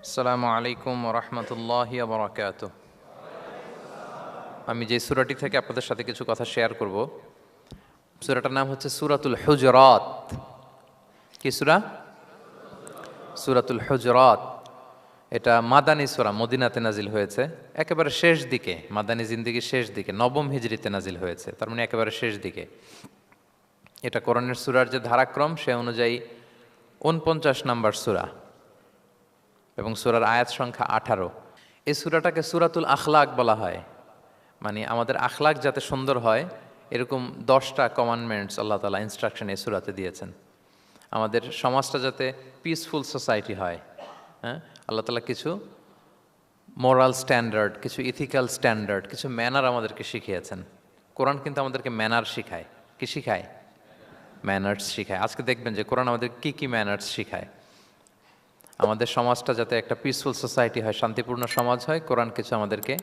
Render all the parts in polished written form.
আসসালামু আলাইকুম রহমতুল্লাহি বারাকাতুহু। আমি যে সূরাটি থেকে আপনাদের সাথে কিছু কথা শেয়ার করব, সূরাটার নাম হচ্ছে সূরাতুল হুজরাত। কি সূরা? সূরাতুল হুজরাত। এটা মাদানী সূরা, মদিনাতে নাজিল হয়েছে, একেবারে শেষ দিকে, মাদানী জিন্দেগির শেষ দিকে, নবম হিজরিতে নাজিল হয়েছে, তার মানে একেবারে শেষ দিকে। এটা কোরআনের সূরার যে ধারাক্রম সে অনুযায়ী ৪৯ নম্বর সূরা এবং সূরার আয়াত সংখ্যা ১৮। এই সূরাটাকে সূরাতুল আখলাক বলা হয়, মানে আমাদের আখলাক যাতে সুন্দর হয় এরকম 10টা কমান্ডমেন্টস আল্লাহ তাআলা ইনস্ট্রাকশন এই সূরাতে দিয়েছেন। আমাদের সমাজটা যাতে পিসফুল সোসাইটি হয়, হ্যাঁ, আল্লাহ তাআলা কিছু মোরাল স্ট্যান্ডার্ড, কিছু ইথিক্যাল স্ট্যান্ডার্ড, কিছু ম্যানার আমাদেরকে শিখিয়েছেন। কোরআন কিন্তু আমাদেরকে ম্যানার শিখায়। কি শিখায়? ম্যানার্স শিখায়। আজকে দেখবেন যে কোরআন আমাদের কি কি ম্যানার্স শিখায়। আমাদের সমাজটা যাতে একটা পিসফুল সোসাইটি হয়, শান্তিপূর্ণ সমাজ হয়, কোরআন কিছু আমাদেরকে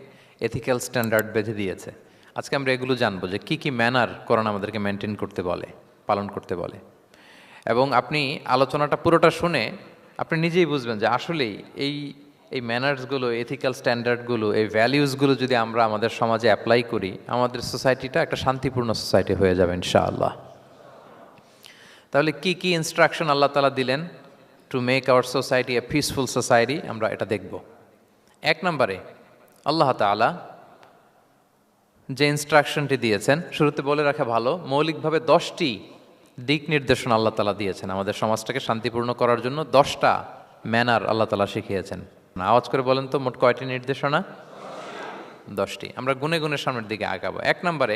এথিক্যাল স্ট্যান্ডার্ড বেঁধে দিয়েছে। আজকে আমরা এগুলো জানবো যে কি কি ম্যানার কোরআন আমাদেরকে মেনটেন করতে বলে, পালন করতে বলে। এবং আপনি আলোচনাটা পুরোটা শুনে আপনি নিজেই বুঝবেন যে আসলেই এই এই ম্যানার্সগুলো, এথিক্যাল স্ট্যান্ডার্ডগুলো, এই ভ্যালিউসগুলো যদি আমরা আমাদের সমাজে অ্যাপ্লাই করি, আমাদের সোসাইটিটা একটা শান্তিপূর্ণ সোসাইটি হয়ে যাবে ইনশাআল্লাহ। তাহলে কি কি ইনস্ট্রাকশন আল্লাহ তাআলা দিলেন to make our society a peaceful society, আমরা এটা দেখব। ১ নম্বরে আল্লাহ তাআলা যে ইনস্ট্রাকশনটি দিয়েছেন, শুরুতে বলে রাখা ভালো, মৌলিকভাবে 10টি দিক নির্দেশনা আল্লাহ তাআলা দিয়েছেন আমাদের সমাজটাকে শান্তিপূর্ণ করার জন্য। 10টা ম্যানার আল্লাহ তাআলা শিখিয়েছেন। আওয়াজ করে বলেন তো, মোট কয়টি নির্দেশনা? 10টি। আমরা গুনে গুনে সামনের দিকে আগাবো। ১ নম্বরে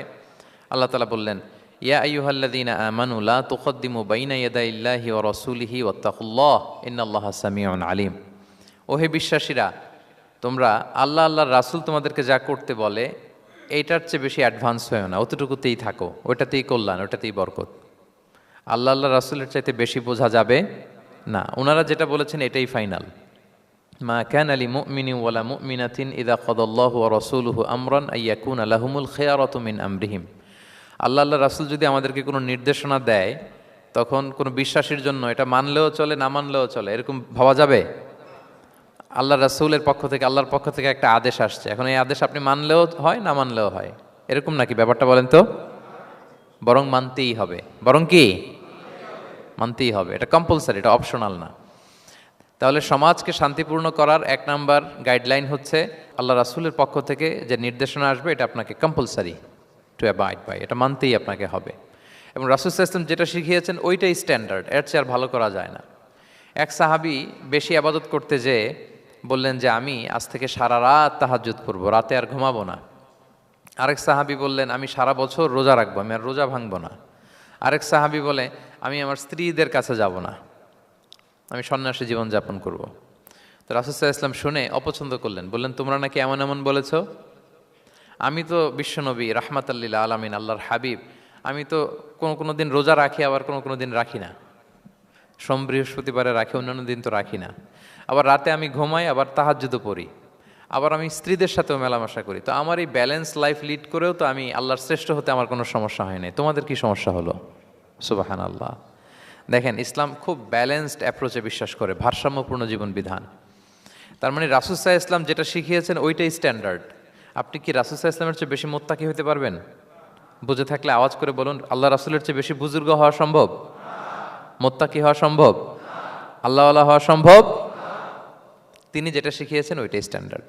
আল্লাহ তাআলা বললেন, ইয়া আইয়ুহাল্লাযীনা আমানু লা তুকদ্দিমু বাইনা ইয়াদাইল্লাহি ওয়া রাসূলিহি ওয়াত্তাকুল্লাহ ইন্নাল্লাহা সামিউন আলিম। ওহে বিশ্বাসীরা, তোমরা আল্লাহ আল্লাহর রাসূল তোমাদেরকে যা করতে বলে এইটার চেয়ে বেশি অ্যাডভান্স হয়েও না, অতটুকুতেই থাকো, ওইটাতেই কল্যাণ, ওইটাতেই বরকত। আল্লাহ আল্লাহ রাসূলের চাইতে বেশি বোঝা যাবে না, ওনারা যেটা বলেছেন এটাই ফাইনাল। মা কানা লিমুমিনিন ওয়ালা মুমিনাতিন ইযা কাদাল্লাহু ওয়া রাসূলুহু আমরান আইয়াকুনা লাহুমুল খিয়ারাতু মিন আমরিহিম। আল্লাহ আল্লাহ রাসূল যদি আমাদেরকে কোনো নির্দেশনা দেয়, তখন কোনো বিশ্বাসীর জন্য এটা মানলেও চলে, না মানলেও চলে, এরকম ভাবা যাবে? আল্লাহ রাসূলের পক্ষ থেকে, আল্লাহর পক্ষ থেকে একটা আদেশ আসছে, এখন এই আদেশ আপনি মানলেও হয়, না মানলেও হয়, এরকম নাকি ব্যাপারটা বলেন তো? বরং মানতেই হবে। বরং কি? মানতেই হবে। এটা কম্পালসারি, এটা অপশনাল না। তাহলে সমাজকে শান্তিপূর্ণ করার ১ নাম্বার গাইডলাইন হচ্ছে আল্লাহ রাসূলের পক্ষ থেকে যে নির্দেশনা আসবে এটা আপনাকে কম্পালসারি টু অ্যাবাইড বাই, এটা মানতেই আপনাকে হবে। এবং রাসূল সাল্লাল্লাহু আলাইহি ওয়াসাল্লাম যেটা শিখিয়েছেন ওইটাই স্ট্যান্ডার্ড, এর চেয়ে আর ভালো করা যায় না। এক সাহাবী বেশি ইবাদত করতে যেয়ে বললেন যে আমি আজ থেকে সারা রাত তাহাজ্জুদ পড়ব, রাতে আর ঘুমাবো না। আরেক সাহাবী বললেন আমি সারা বছর রোজা রাখবো, আমি আর রোজা ভাঙবো না। আরেক সাহাবী বলে আমি আমার স্ত্রীদের কাছে যাব না, আমি সন্ন্যাসী জীবনযাপন করব। তো রাসূল সাল্লাল্লাহু আলাইহি ওয়াসাল্লাম শুনে অপছন্দ করলেন, বললেন তোমরা নাকি এমন এমন বলেছ, আমি তো বিশ্বনবী রাহমাতাল লিল আলামিন, আল্লাহর হাবিব, আমি তো কোনো দিন রোজা রাখি, আবার কোনো দিন রাখি না। সোম বৃহস্পতিবারে রাখি, অন্যান্য দিন তো রাখি না। আবার রাতে আমি ঘুমাই, আবার তাহাজ্জুদও পড়ি, আবার আমি স্ত্রীদের সাথেও মেলামেশা করি। তো আমার এই ব্যালেন্স লাইফ লিড করেও তো আমি আল্লাহর শ্রেষ্ঠ হতে আমার কোনো সমস্যা হয় নাই, তোমাদের কি সমস্যা হলো? সুবহানাল্লাহ। দেখেন, ইসলাম খুব ব্যালেন্সড অ্যাপ্রোচে বিশ্বাস করে, ভারসাম্যপূর্ণ জীবন বিধান। তার মানে রাসূল সাল্লাল্লাহু আলাইহি ওয়াসাল্লাম যেটা শিখিয়েছেন ওইটাই স্ট্যান্ডার্ড। আপনি কি রাসূল সাল্লাল্লাহু আলাইহি ওয়াসাল্লামের চেয়ে বেশি মুত্তাকি হতে পারবেন? বুঝে থাকলে আওয়াজ করে বলুন, আল্লাহ রাসূলের চেয়ে বেশি বুজুর্গ হওয়া সম্ভব? মুত্তাকি হওয়া সম্ভব? আল্লাহওয়ালা হওয়া সম্ভব? তিনি যেটা শিখিয়েছেন ওইটাই স্ট্যান্ডার্ড।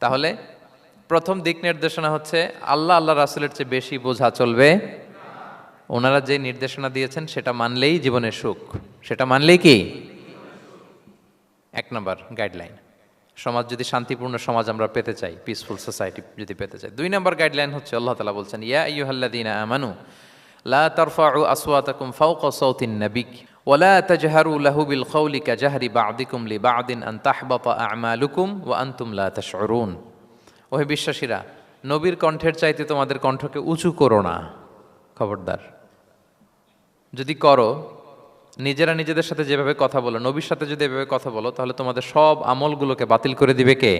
তাহলে প্রথম দিক নির্দেশনা হচ্ছে আল্লাহ আল্লাহ রাসূলের চেয়ে বেশি বোঝা চলবে। ওনারা যে নির্দেশনা দিয়েছেন সেটা মানলেই জীবনের সুখ, সেটা মানলেই কি ১ নম্বর গাইডলাইন। সমাজ যদি শান্তিপূর্ণ সমাজ আমরা পেতে চাই, পিসফুল সোসাইটি যদি পেতে চাই। ২ নম্বর গাইডলাইন হচ্ছে আল্লাহ তাআলা বলছেন, ইয়া আইয়ুহাল্লাযীনা আমানু লা তারফাউ আসওয়াতাকুম ফাওকা সাওতিন নাবী ওয়া লা তাজহারু লাহু বিল কওলি কাজাহরি বা'দিকুম লিবা'দিন আন তাহবাতা আ'মালুকুম ওয়া আনতুম লা তাশউরুন। ওহে বিশ্বাসীরা, নবীর কণ্ঠের চাইতে তোমাদের কণ্ঠকে উঁচু করো না। খবরদার, যদি করো, নিজেরা নিজেদের সাথে যেভাবে কথা বলো, নবীর সাথে যদি এভাবে কথা বলো, তাহলে তোমাদের সব আমলগুলোকে বাতিল করে দিবে কে?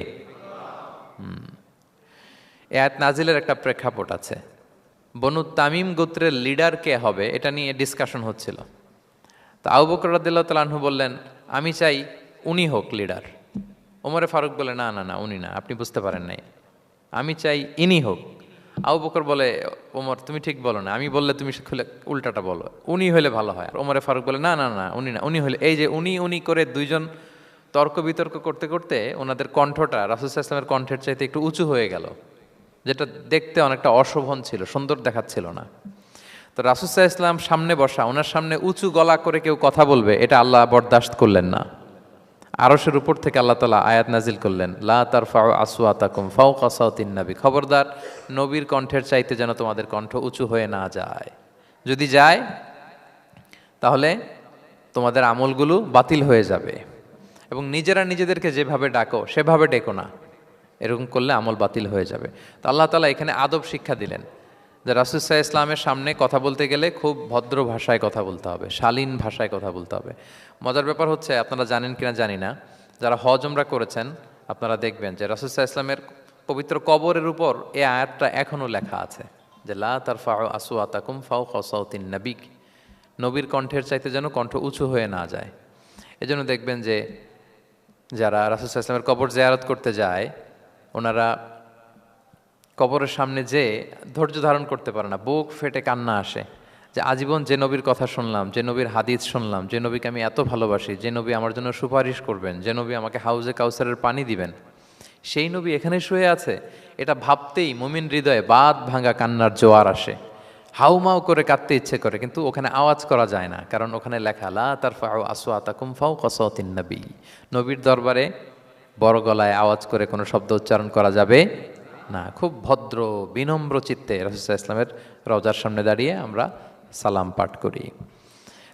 এই আয়াত নাজিলের একটা প্রেক্ষাপট আছে। বনু তামিম গোত্রের লিডার কে হবে এটা নিয়ে ডিসকাশন হচ্ছিল। তো আবু বকর রাদিয়াল্লাহু তাআলা আনহু বললেন, আমি চাই উনি হোক লিডার। ওমরে ফারুক বলে, না না না, উনি না, আপনি বুঝতে পারেন নাই, আমি চাই ইনি হোক। আবু বকর বলে, ওমর তুমি ঠিক বলো না, আমি বললে তুমি খুলে উল্টাটা বলো, উনি হলে ভালো হয়। ওমরে ফারুক বলে, না না না, উনি না, উনি হলে, এই যে উনি উনি করে দুইজন তর্ক বিতর্ক করতে করতে ওনাদের কণ্ঠটা রাসূল সাল্লাল্লাহু আলাইহি ওয়াসাল্লামের কণ্ঠের চাইতে একটু উঁচু হয়ে গেল, যেটা দেখতে অনেকটা অশোভন ছিল, সুন্দর দেখাচ্ছিল না। তো রাসূল সাল্লাল্লাহু আলাইহি ওয়াসাল্লাম সামনে বসা, ওনার সামনে উঁচু গলা করে কেউ কথা বলবে, এটা আল্লাহ বরদাশত করলেন না। আরশের উপর থেকে আল্লাহ তাআলা আয়াত নাজিল করলেন, লা তারফাউ আসওয়াতাকুম ফাওকা সাওতিন নবী, খবরদার নবীর কণ্ঠের চাইতে যেন তোমাদের কণ্ঠ উঁচু হয়ে না যায়, যদি যায় তাহলে তোমাদের আমলগুলো বাতিল হয়ে যাবে, এবং নিজেরা নিজেদেরকে যেভাবে ডাকো সেভাবে ডেকো না, এরকম করলে আমল বাতিল হয়ে যাবে। তো আল্লাহ তাআলা এখানে আদব শিক্ষা দিলেন যে রাসূল সাল্লাল্লাহু আলাইহি ওয়াসাল্লামের সামনে কথা বলতে গেলে খুব ভদ্র ভাষায় কথা বলতে হবে, শালীন ভাষায় কথা বলতে হবে। মজার ব্যাপার হচ্ছে, আপনারা জানেন কিনা জানি না, যারা হজ উমরা করেছেন আপনারা দেখবেন যে রাসূল সাল্লাল্লাহু আলাইহি ওয়াসাল্লামের পবিত্র কবরের উপর এই আয়াতটা এখনও লেখা আছে যে লা তারফাউ আসওয়াতাকুম ফাওকা সাওতিন নবী, নবীর কণ্ঠের চাইতে যেন কণ্ঠ উঁচু হয়ে না যায়। এজন্য দেখবেন যে যারা রাসূল সাল্লাল্লাহু আলাইহি ওয়াসাল্লামের কবর জিয়ারত করতে যায়, ওনারা কবরের সামনে যে ধৈর্য ধারণ করতে পারে না, বুক ফেটে কান্না আসে যে আজীবন যে নবীর কথা শুনলাম, যে নবীর হাদিস শুনলাম, যে নবীকে আমি এত ভালোবাসি, যে নবী আমার জন্য সুপারিশ করবেন, যে নবী আমাকে হাউজে কাউসারের পানি দিবেন, সেই নবী এখানে শুয়ে আছে। এটা ভাবতেই মুমিন হৃদয়ে বাঁধ ভাঙা কান্নার জোয়ার আসে, হাউমাউ করে কাঁদতে ইচ্ছে করে, কিন্তু ওখানে আওয়াজ করা যায় না, কারণ ওখানে লেখা লা তারফাউ আসওয়াতাকুম ফাওকা সাওতিন নবী, নবীর দরবারে বড় গলায় আওয়াজ করে কোনো শব্দ উচ্চারণ করা যাবে না। খুব ভদ্র বিনম্র চিত্তে রাসূল সাল্লাল্লাহু আলাইহি ওয়াসাল্লামের রওজার সামনে দাঁড়িয়ে আমরা সালাম পাঠ করি।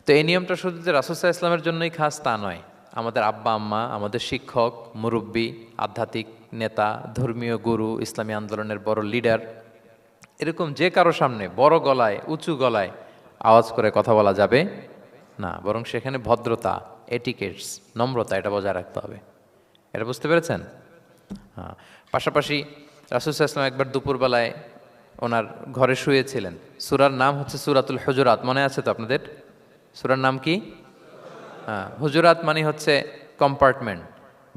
তো এই নিয়মটা শুধু যে রাসূল সাল্লাল্লাহু আলাইহি ওয়াসাল্লামের জন্যই খাস তা নয়, আমাদের আব্বা আম্মা, আমাদের শিক্ষক, মুরব্বী, আধ্যাত্মিক নেতা, ধর্মীয় গুরু, ইসলামী আন্দোলনের বড় লিডার, এরকম যে কারো সামনে বড় গলায় উঁচু গলায় আওয়াজ করে কথা বলা যাবে না, বরং সেখানে ভদ্রতা, এটিকেটস, নম্রতা, এটা বজায় রাখতে হবে। এটা বুঝতে পেরেছেন? হ্যাঁ। পাশাপাশি রাসূল সাল্লাল্লাহু আলাইহি ওয়াসাল্লাম একবার দুপুরবেলায় ওনার ঘরে শুয়েছিলেন। সূরার নাম হচ্ছে সূরাতুল হুজুরাত, মনে আছে তো আপনাদের? সূরার নাম কি? হ্যাঁ, হুজুরাত মানে হচ্ছে কম্পার্টমেন্ট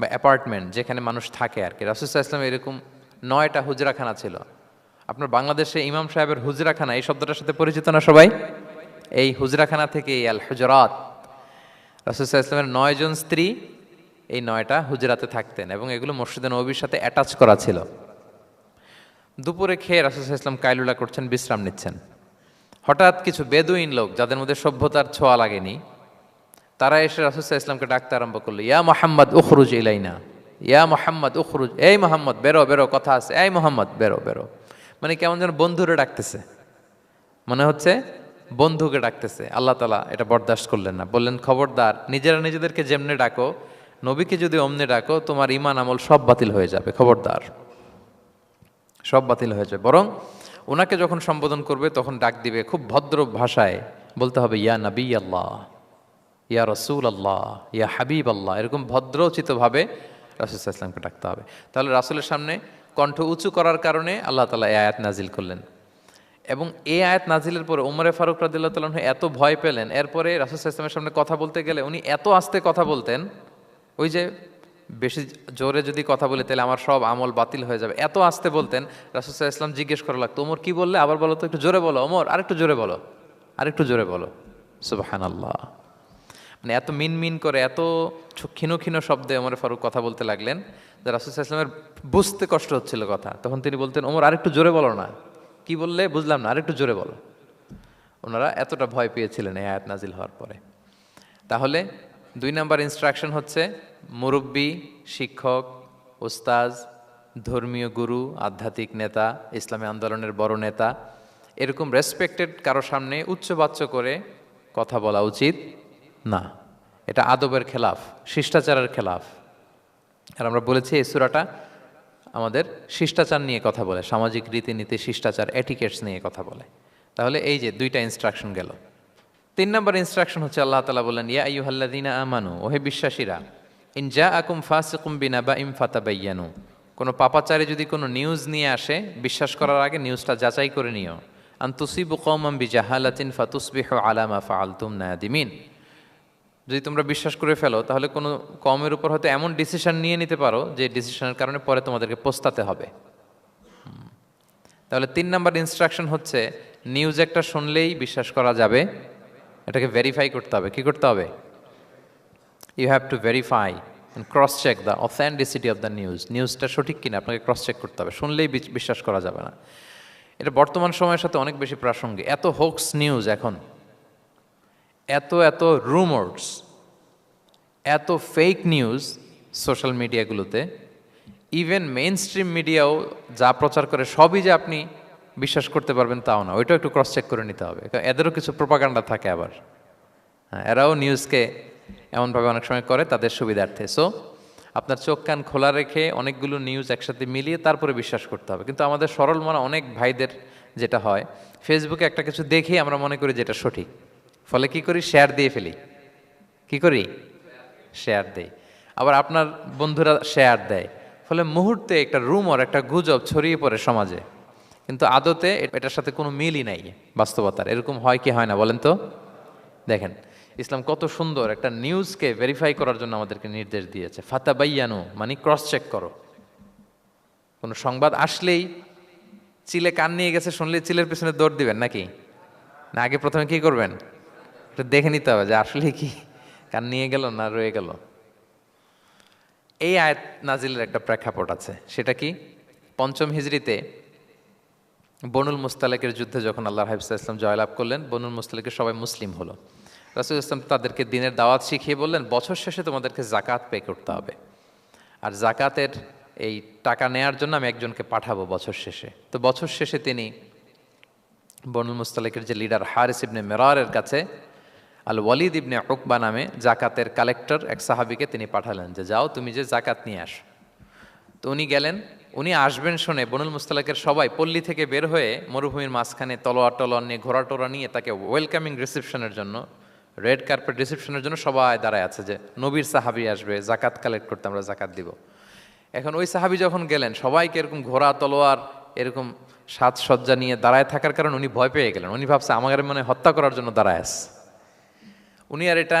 বা অ্যাপার্টমেন্ট, যেখানে মানুষ থাকে আর কি। রাসূল সাল্লাল্লাহু আলাইহি ওয়াসাল্লাম এরকম 9টা হুজরাখানা ছিল। আপনার বাংলাদেশে ইমাম সাহেবের হুজরাখানা এই শব্দটার সাথে পরিচিত না সবাই? এই হুজরাখানা থেকে এই আল হুজরাত, রাসূল সাল্লাল্লাহু আলাইহি ওয়াসাল্লামের 9 জন স্ত্রী এই 9টা হুজরাতে থাকতেন, এবং এগুলো মসজিদে নববীর সাথে অ্যাটাচ করা ছিল। দুপুরে খেয়ে রাসূল সাল্লাল্লাহু আলাইহি ওয়াসাল্লাম কাইলুলা করছেন, বিশ্রাম নিচ্ছেন। হঠাৎ কিছু বেদুইন লোক, যাদের মধ্যে সভ্যতার ছোঁয়া লাগেনি, তারা এসে রাসূল সাল্লাল্লাহু আলাইহি ওয়াসাল্লামকে ডাকতে আরম্ভ করলো, ইয়া মুহাম্মদ উখরুজ ইলাইনা, ইয়া মুহাম্মদ উখরুজ, এই মুহাম্মদ বেরো বেরো, কথা আছে, এই মুহাম্মদ বেরো বেরো। মানে কেমন যেন বন্ধুরে ডাকতেছে, মনে হচ্ছে বন্ধুকে ডাকতেছে। আল্লাহ তাআলা এটা বরদাস্ত করলেন না, বললেন খবরদার, নিজেরা নিজেদেরকে যেমনে ডাকো, নবীকে যদি অমনে ডাকো, তোমার ঈমান আমল সব বাতিল হয়ে যাবে, খবরদার, সব বাতিল হয়ে যাবে। বরং ওনাকে যখন সম্বোধন করবে তখন ডাক দিবে খুব ভদ্র ভাষায়, বলতে হবে ইয়া নবী আল্লাহ, ইয়া রসুল আল্লাহ, ইয়া হাবিব আল্লাহ, এরকম ভদ্রোচিতভাবে রাসূল সাল্লাল্লাহু আলাইহি ওয়াসাল্লামকে ডাকতে হবে। তাহলে রাসূলের সামনে কণ্ঠ উঁচু করার কারণে আল্লাহ তাআলা এই আয়াত নাজিল করলেন, এবং এই আয়াত নাজিলের পরে ওমরে ফারুক রাদিয়াল্লাহু তাআলা আনহু এত ভয় পেলেন। এরপরে রাসূল সাল্লাল্লাহু আলাইহি ওয়াসাল্লামের সামনে কথা বলতে গেলে উনি এত আস্তে কথা বলতেন, ওই যে বেশি জোরে যদি কথা বলে তাহলে আমার সব আমল বাতিল হয়ে যাবে, এত আস্তে বলতেন। রাসূল সাল্লাল্লাহু আলাইহি ওয়াসাল্লাম জিজ্ঞেস করা লাগতো, ওমর কি বললে, আবার বলো তো, একটু জোরে বলো ওমর, আরেকটু জোরে বলো, আরেকটু জোরে বলো। সুবহানাল্লাহ। মানে এত মিন করে, এত ক্ষীণ ক্ষীণ শব্দে ওমর ফারুক কথা বলতে লাগলেন যে রাসূল সাল্লাল্লাহু আলাইহি ওয়াসাল্লামের বুঝতে কষ্ট হচ্ছিল কথা। তখন তিনি বলতেন, ওমর আরেকটু জোরে বলো না, কি বললে বুঝলাম না, আরেকটু জোরে বলো। ওনারা এতটা ভয় পেয়েছিলেন এই আয়াত নাজিল হওয়ার পরে। তাহলে 2 নাম্বার ইনস্ট্রাকশন হচ্ছে, মুরব্বী, শিক্ষক, ওস্তাজ, ধর্মীয় গুরু, আধ্যাত্মিক নেতা, ইসলামী আন্দোলনের বড় নেতা, এরকম রেসপেক্টেড কারো সামনে উচ্চবাচ্য করে কথা বলা উচিত না। এটা আদবের খেলাফ, শিষ্টাচারের খেলাফ। আর আমরা বলেছি এই সূরাটা আমাদের শিষ্টাচার নিয়ে কথা বলে, সামাজিক রীতিনীতি, শিষ্টাচার, এটিকেটস নিয়ে কথা বলে। তাহলে এই যে 2টা ইনস্ট্রাকশন গেল। 3 নম্বর ইনস্ট্রাকশন হচ্ছে, আল্লাহ তাআলা বললেন, ইয়া আইয়ুহাল্লাযীনা আমানু, ওহে বিশ্বাসীরা, ইন জাআকুম ফাসিকুম বিনাবাইন ফাতাবায়ানু, কোনো পাপাচারী যদি কোনো নিউজ নিয়ে আসে, বিশ্বাস করার আগে নিউজটা যাচাই করে নিও। আন তুসিবু কওমান বিজাহালাতিন ফাতুসবিহু আলা মা ফাআলতুম নাদিমিন, যদি তোমরা বিশ্বাস করে ফেলো তাহলে কোনো কমের উপর হয়তো এমন ডিসিশন নিয়ে নিতে পারো যে ডিসিশনের কারণে পরে তোমাদেরকে পস্তাতে হবে। তাহলে 3 নাম্বার ইনস্ট্রাকশন হচ্ছে নিউজ একটা শুনলেই বিশ্বাস করা যাবে, এটাকে ভেরিফাই করতে হবে। কি করতে হবে? You have to verify and cross check the authenticity of the news. নিউজটা সঠিক কিনা আপনাকে ক্রস চেক করতে হবে, শুনলেই বিশ্বাস করা যাবে না। এটা বর্তমান সময়ের সাথে অনেক বেশি প্রাসঙ্গিক। এত হোক্স নিউজ এখন, এত এত রুমার্স, এত ফেক নিউজ সোশ্যাল মিডিয়াগুলোতে, ইভেন মেইন স্ট্রিম মিডিয়াও যা প্রচার করে সবই যে আপনি বিশ্বাস করতে পারবেন তাও না, ওইটাও একটু ক্রস চেক করে নিতে হবে। এদেরও কিছু প্রোপাগান্ডা থাকে আবার, হ্যাঁ, এরাও নিউজকে এমনভাবে অনেক সময় করে তাদের সুবিধার্থে। সো আপনার চোখ কান খোলা রেখে অনেকগুলো নিউজ একসাথে মিলিয়ে তারপরে বিশ্বাস করতে হবে। কিন্তু আমাদের সরল মনা অনেক ভাইদের যেটা হয়, ফেসবুকে একটা কিছু দেখেই আমরা মনে করি যেটা সঠিক, ফলে কি করি? শেয়ার দিয়ে ফেলি। কি করি? শেয়ার দেই। আবার আপনার বন্ধুরা শেয়ার দেয়, ফলে মুহূর্তে একটা রুমর, একটা গুজব ছড়িয়ে পড়ে সমাজে, কিন্তু আদতে এটার সাথে কোনো মিলই নাই বাস্তবতার। এরকম হয় কি হয় না বলেন তো? দেখেন ইসলাম কত সুন্দর একটা নিউজকে ভেরিফাই করার জন্য আমাদেরকে নির্দেশ দিয়েছে। ফাতাবাইয়ানু মানে ক্রস চেক করো। কোনো সংবাদ আসলেই চিলে কান নিয়ে গেছে শুনলে চিলের পিছনে দৌড় দিবেন নাকি? না, আগে প্রথমে কি করবেন? একটু দেখে নিতে হবে যে আসলে কি কান নিয়ে গেল না রয়ে গেল। এই আয়াত নাজিলের একটা প্রেক্ষাপট আছে, সেটা কি? 5ম হিজরিতে বনুল মুস্তালেকের যুদ্ধে যখন আল্লাহ হাবিব ইসলাম জয়লাভ করলেন, বনুল মুস্তালেকের সবাই মুসলিম হলো। রাসূল ইসলাম তাদেরকে দিনের দাওয়াত শিখিয়ে বললেন, বছর শেষে তোমাদেরকে জাকাত পে করতে হবে, আর জাকাতের এই টাকা নেয়ার জন্য আমি একজনকে পাঠাবো বছর শেষে। তো বছর শেষে তিনি বনুল মুস্তালেকের যে লিডার হারিস ইবনে মেরারের কাছে আল ওয়ালিদ ইবনে উকবা নামে জাকাতের কালেক্টর এক সাহাবিকে তিনি পাঠালেন যে যাও তুমি যে জাকাত নিয়ে আসো। তো উনি গেলেন, উনি আসবেন শুনে বনুল মুস্তালেকের সবাই পল্লী থেকে বের হয়ে মরুভূমির মাঝখানে তলোয়ার টলোয়ার নিয়ে, ঘোড়া টোড়া নিয়ে তাকে ওয়েলকামিং রিসেপশনের জন্য, রেড কার্পেট রিসেপশনের জন্য সবাই দাঁড়ায় আছে যে নবীর সাহাবি আসবে, জাকাত কালেক্ট করতে, আমরা জাকাত দিব। এখন ওই সাহাবি যখন গেলেন, সবাইকে এরকম ঘোড়া তলোয়ার এরকম সাজসজ্জা নিয়ে দাঁড়ায় থাকার কারণে উনি ভয় পেয়ে গেলেন। উনি ভাবছে আমাদের মনে হত্যা করার জন্য দাঁড়ায় আছে। উনি আর এটা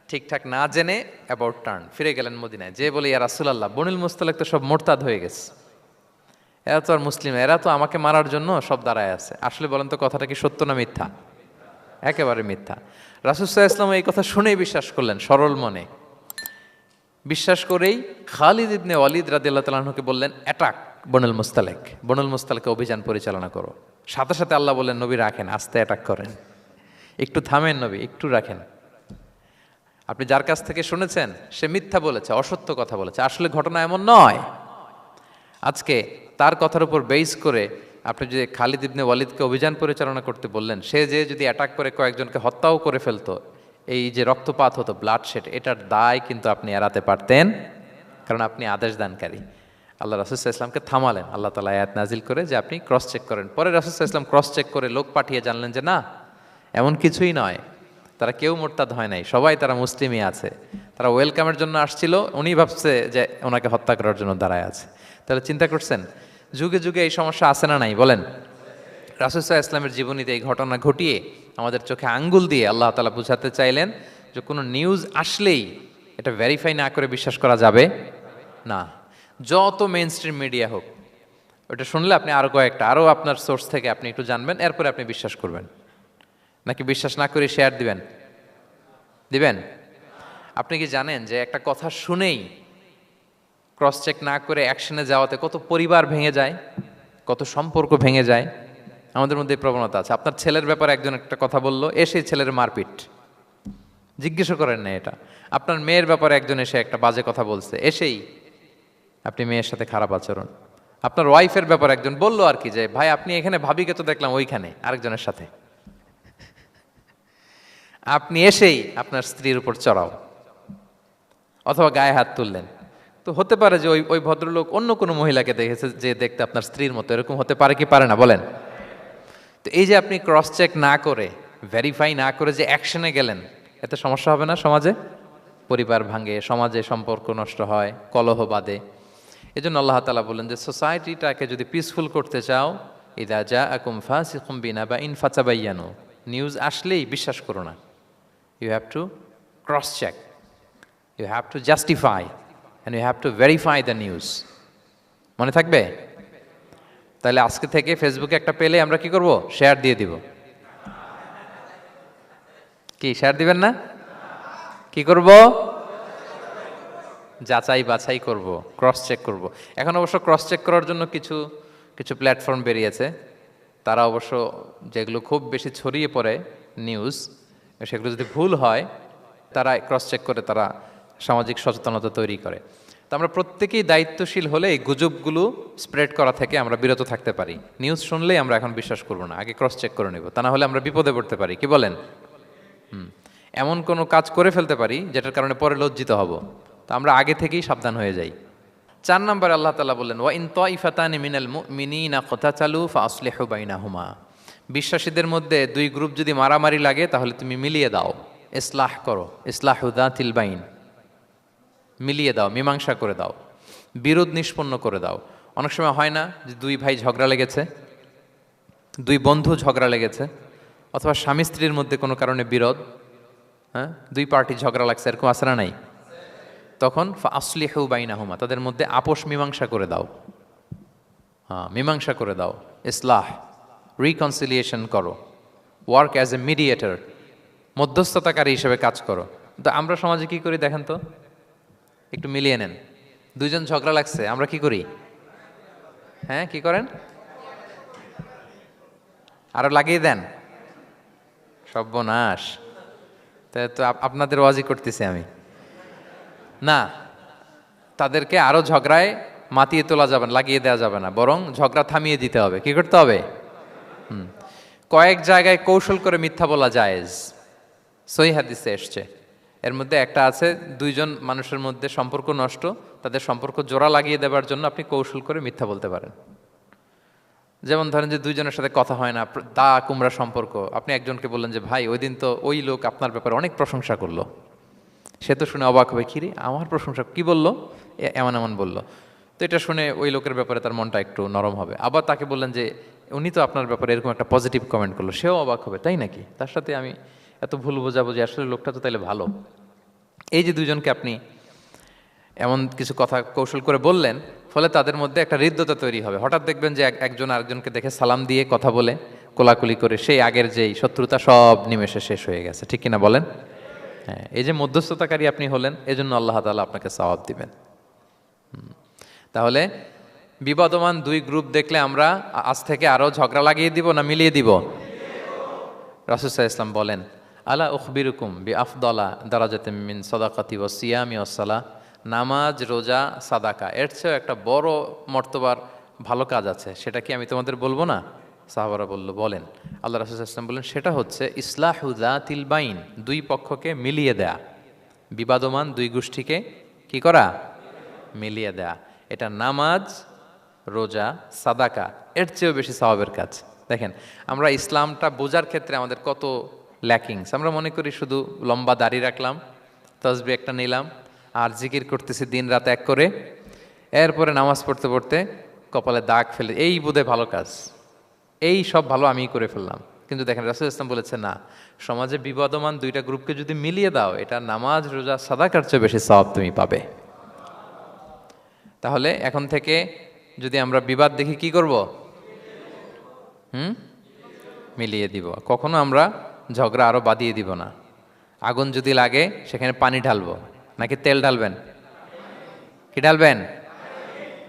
ঠিকঠাক না জেনে অ্যাবাউট টার্ন ফিরে গেলেন মদিনায়, যে বলে ইয়া রাসূলুল্লাহ, বনুল মুস্তালিক তো সব মোরতাদ হয়ে গেছে, এরা তো আর মুসলিম, এরা তো আমাকে মারার জন্য সব দাঁড়ায় আছে। আসলে বলেন তো কথাটা কি সত্য না মিথ্যা? একেবারে মিথ্যা। রাসূল সাল্লাল্লাহু আলাইহি ওয়াসাল্লাম এই কথা শুনেই বিশ্বাস করলেন সরল মনে। বিশ্বাস করেই খালিদ ইবনে ওয়ালিদ রাদিয়াল্লাহু তাআলা আনহুকে বললেন, অ্যাটাক বনুল মুস্তালিক, বনুল মুস্তালিকে অভিযান পরিচালনা করো। সাথে সাথে আল্লাহ বললেন, নবী রাখেন, আস্তে অ্যাটাক করেন, একটু থামেন নবী, একটু রাখেন। আপনি যার কাছ থেকে শুনেছেন সে মিথ্যা বলেছে, অসত্য কথা বলেছে, আসলে ঘটনা এমন নয়। আজকে তার কথার উপর বেস করে আপনি যে খালিদ ইবনে ওয়ালিদকে অভিযান পরিচালনা করতে বললেন, সে যে যদি অ্যাটাক করে কয়েকজনকে হত্যাও করে ফেলতো, এই যে রক্তপাত হতো, ব্লাডশেড, এটার দায় কিন্তু আপনি এড়াতে পারতেন, কারণ আপনি আদেশ দানকারী। আল্লাহ রাসূল সাল্লাল্লাহু আলাইহি ওয়াসাল্লামকে থামালেন আল্লাহ তাআলা আয়াত নাজিল করে যে আপনি ক্রস চেক করেন। পরে রাসূল সাল্লাল্লাহু আলাইহি ওয়াসাল্লাম ক্রস চেক করে লোক পাঠিয়ে জানলেন যে না, এমন কিছুই নয়, তারা কেউ মোরতাদ হয় নাই, সবাই তারা মুসলিমই আছে, তারা ওয়েলকামের জন্য আসছিল, উনি ভাবছে যে ওনাকে হত্যা করার জন্য দাঁড়ায় আছে। তাহলে চিন্তা করছেন যুগে যুগে এই সমস্যা আছে না নাই বলেন? রাসূল সাল্লাল্লাহু আলাইহি ওয়াসাল্লামের জীবনীতে এই ঘটনা ঘটিয়ে আমাদের চোখে আঙ্গুল দিয়ে আল্লাহ তাআলা বুঝাতে চাইলেন যে কোনো নিউজ আসলেই এটা ভেরিফাই না করে বিশ্বাস করা যাবে না। যত মেইন স্ট্রিম মিডিয়া হোক, ওটা শুনলে আপনি আরও কয়েকটা, আরও আপনার সোর্স থেকে আপনি একটু জানবেন, এরপরে আপনি বিশ্বাস করবেন। নাকি বিশ্বাস না করে শেয়ার দিবেন? দিবেন? আপনি কি জানেন যে একটা কথা শুনেই ক্রস চেক না করে অ্যাকশনে যাওয়াতে কত পরিবার ভেঙে যায়, কত সম্পর্ক ভেঙে যায়? আমাদের মধ্যে এই প্রবণতা আছে। আপনার ছেলের ব্যাপারে একজন একটা কথা বললো, এসে ছেলের মারপিট, জিজ্ঞেসও করেন না এটা। আপনার মেয়ের ব্যাপারে একজন এসে একটা বাজে কথা বলছে, এসেই আপনি মেয়ের সাথে খারাপ আচরণ। আপনার ওয়াইফের ব্যাপারে একজন বললো আর কি যে ভাই আপনি এখানে, ভাবিকে তো দেখলাম ওইখানে আরেকজনের সাথে, আপনি এসেই আপনার স্ত্রীর উপর চড়াও অথবা গায়ে হাত তুললেন। তো হতে পারে যে ওই ভদ্রলোক অন্য কোনো মহিলাকে দেখেছে যে দেখতে আপনার স্ত্রীর মতো, এরকম হতে পারে কি পারে না বলেন? তো এই যে আপনি ক্রস চেক না করে, ভেরিফাই না করে যে অ্যাকশনে গেলেন, এতে সমস্যা হবে না সমাজে? পরিবার ভাঙে, সমাজে সম্পর্ক নষ্ট হয়, কলহ বাঁধে। এই জন্য আল্লাহ তাআলা বলেন যে সোসাইটিটাকে যদি পিসফুল করতে চাও, ইযা জাআকুম ফাসিকুম বিনাবাইন ফাতাবায়ানু, নিউজ আসলেই বিশ্বাস করো না, you have to cross check, you have to justify and you have to verify the news. মনে থাকবে? তাহলে আজকে থেকে ফেসবুকে একটা পেলে আমরা কি করব? শেয়ার দিয়ে দিব। কি শেয়ার দিবেন না? কি করব? যাচাই বাছাই করব, ক্রস চেক করব। এখন অবশ্য ক্রস চেক করার জন্য কিছু কিছু প্ল্যাটফর্ম বেরিয়েছে, তারা অবশ্য যেগুলো খুব বেশি ছড়িয়ে পড়ে নিউজ, সেগুলো যদি ভুল হয় তারা ক্রস চেক করে তারা সামাজিক সচেতনতা তৈরি করে। তো আমরা প্রত্যেকেই দায়িত্বশীল হলে এই গুজবগুলো স্প্রেড করা থেকে আমরা বিরত থাকতে পারি। নিউজ শুনলেই আমরা এখন বিশ্বাস করব না, আগে ক্রস চেক করে নেব, তা না হলে আমরা বিপদে পড়তে পারি। কি বলেন? এমন কোনো কাজ করে ফেলতে পারি যেটার কারণে পরে লজ্জিত হব। তো আমরা আগে থেকেই সাবধান হয়ে যাই। 4 নম্বরে আল্লাহ তাআলা বললেন, ওয়া ইন তাইফাতানি মিনাল মুমিনিনা ক্তাতালু ফাআসলিহু বাইনাহুমা। বিশ্বাসীদের মধ্যে 2 গ্রুপ যদি মারামারি লাগে তাহলে তুমি মিলিয়ে দাও, ইসলাহ করো, ইসলাহু যাতিল বাইন, মিলিয়ে দাও, মীমাংসা করে দাও, বিরোধ নিষ্পন্ন করে দাও। অনেক সময় হয় না যে 2 ভাই ঝগড়া লেগেছে, 2 বন্ধু ঝগড়া লেগেছে, অথবা স্বামী স্ত্রীর মধ্যে কোনো কারণে বিরোধ, হ্যাঁ, 2 পার্টি ঝগড়া লাগছে, এরকম আছে না নাই? তখন ফাআসলিহু বাইনাহুমা, তাদের মধ্যে আপোষ মীমাংসা করে দাও। হ্যাঁ, মীমাংসা করে দাও, ইসলাহ, রিকনসিলিয়েশন করো, ওয়ার্ক অ্যাজ এ মিডিয়েটর, মধ্যস্থতাকারী হিসেবে কাজ করো। তো আমরা সমাজে কি করি দেখেন তো, একটু মিলিয়ে নেন। 2 জন ঝগড়া লাগছে, আমরা কি করি? হ্যাঁ, কি করেন? আরো লাগিয়ে দেন। সর্বনাশ! তাই তো আপনাদের ওয়াজি করতেছি আমি না, তাদেরকে আরো ঝগড়ায় মাতিয়ে তোলা যাবে না, লাগিয়ে দেওয়া যাবে না, বরং ঝগড়া থামিয়ে দিতে হবে। কি করতে হবে? কয়েক জায়গায় কৌশল করে মিথ্যা বলা জায়েজ, সহিহ হাদিসে এসছে। এর মধ্যে একটা আছে, 2 জন মানুষের মধ্যে সম্পর্ক নষ্ট, তাদের সম্পর্ক জোড়া লাগিয়ে দেওয়ার জন্য আপনি কৌশল করে মিথ্যা বলতে পারেন। যেমন ধরেন যে 2 জনের সাথে কথা হয় না, দা কুমড়া সম্পর্ক, আপনি একজনকে বললেন যে ভাই ওই দিন তো ওই লোক আপনার ব্যাপারে অনেক প্রশংসা করলো। সে তো শুনে অবাক হবে, কিরে আমার প্রশংসা কি বললো, এমন এমন বললো। তো এটা শুনে ওই লোকের ব্যাপারে তার মনটা একটু নরম হবে। আবার তাকে বললেন যে উনি তো আপনার ব্যাপারে এরকম একটা পজিটিভ কমেন্ট করলো, সেও অবাক হবে, তাই নাকি, তার সাথে আমি এত ভুল বোঝাবো যে আসলে লোকটা তো তাইলে ভালো। এই যে 2 জনকে আপনি এমন কিছু কথা কৌশল করে বললেন, ফলে তাদের মধ্যে একটা হৃদ্যতা তৈরি হবে। হঠাৎ দেখবেন যে একজন আরেকজনকে দেখে সালাম দিয়ে কথা বলে কোলাকুলি করে সেই আগের যেই শত্রুতা সব নিমেষে শেষ হয়ে গেছে। ঠিক কিনা বলেন? হ্যাঁ, এই যে মধ্যস্থতাকারী আপনি হলেন, এজন্য আল্লাহ তাআলা আপনাকে সওয়াব দিবেন। তাহলে বিবাদমান 2 গ্রুপ দেখলে আমরা আজ থেকে আরো ঝগড়া লাগিয়ে দিব না মিলিয়ে দিব? রাসূল সাল্লাল্লাহু আলাইহি ওয়াসাল্লাম বলেন, আলা উখবিরুকুম বিআফদালা দারাজাতিম মিন সাদাকাতি ওয়াস সিয়ামি ওয়াস সালাহ। নামাজ, রোজা, সাদাকা, এর চেয়েও একটা বড় মর্তবার ভালো কাজ আছে, সেটা কি আমি তোমাদের বলবো না? সাহাবারা বলল, বলেন। আল্লাহ রাসূল সাল্লাল্লাহু আলাইহি ওয়াসাল্লাম বললেন, সেটা হচ্ছে ইসলাহু যাতিল বাইন, 2 পক্ষকে মিলিয়ে দেয়া, বিবাদমান 2 গোষ্ঠীকে কি করা? মিলিয়ে দেয়া। এটা নামাজ, রোজা, সাদাকা এর চেয়েও বেশি সওয়াবের কাজ। দেখেন, আমরা ইসলামটা বোঝার ক্ষেত্রে আমাদের কত ল্যাকিংস। আমরা মনে করি শুধু লম্বা দাড়ি রাখলাম, তাসবিহ একটা নিলাম, আর জিকির করতেছি দিন রাত এক করে, এরপরে নামাজ পড়তে পড়তে কপালে দাগ ফেলে, এই বোধহয় ভালো কাজ, এই সব ভালো আমিই করে ফেললাম। কিন্তু দেখেন, রাসূল ইসলাম বলেছে না, সমাজে বিবাদমান 2টা গ্রুপকে যদি মিলিয়ে দাও, এটা নামাজ, রোজা, সাদাকার চেয়ে বেশি সওয়াব তুমি পাবে। তাহলে এখন থেকে যদি আমরা বিবাদ দেখি কি করব? মিলিয়ে দিব। কখনো আমরা ঝগড়া আরো বাদিয়ে দিব না। আগুন যদি লাগে সেখানে পানি ঢালবো নাকি তেল ঢালবেন? কি ঢালবেন?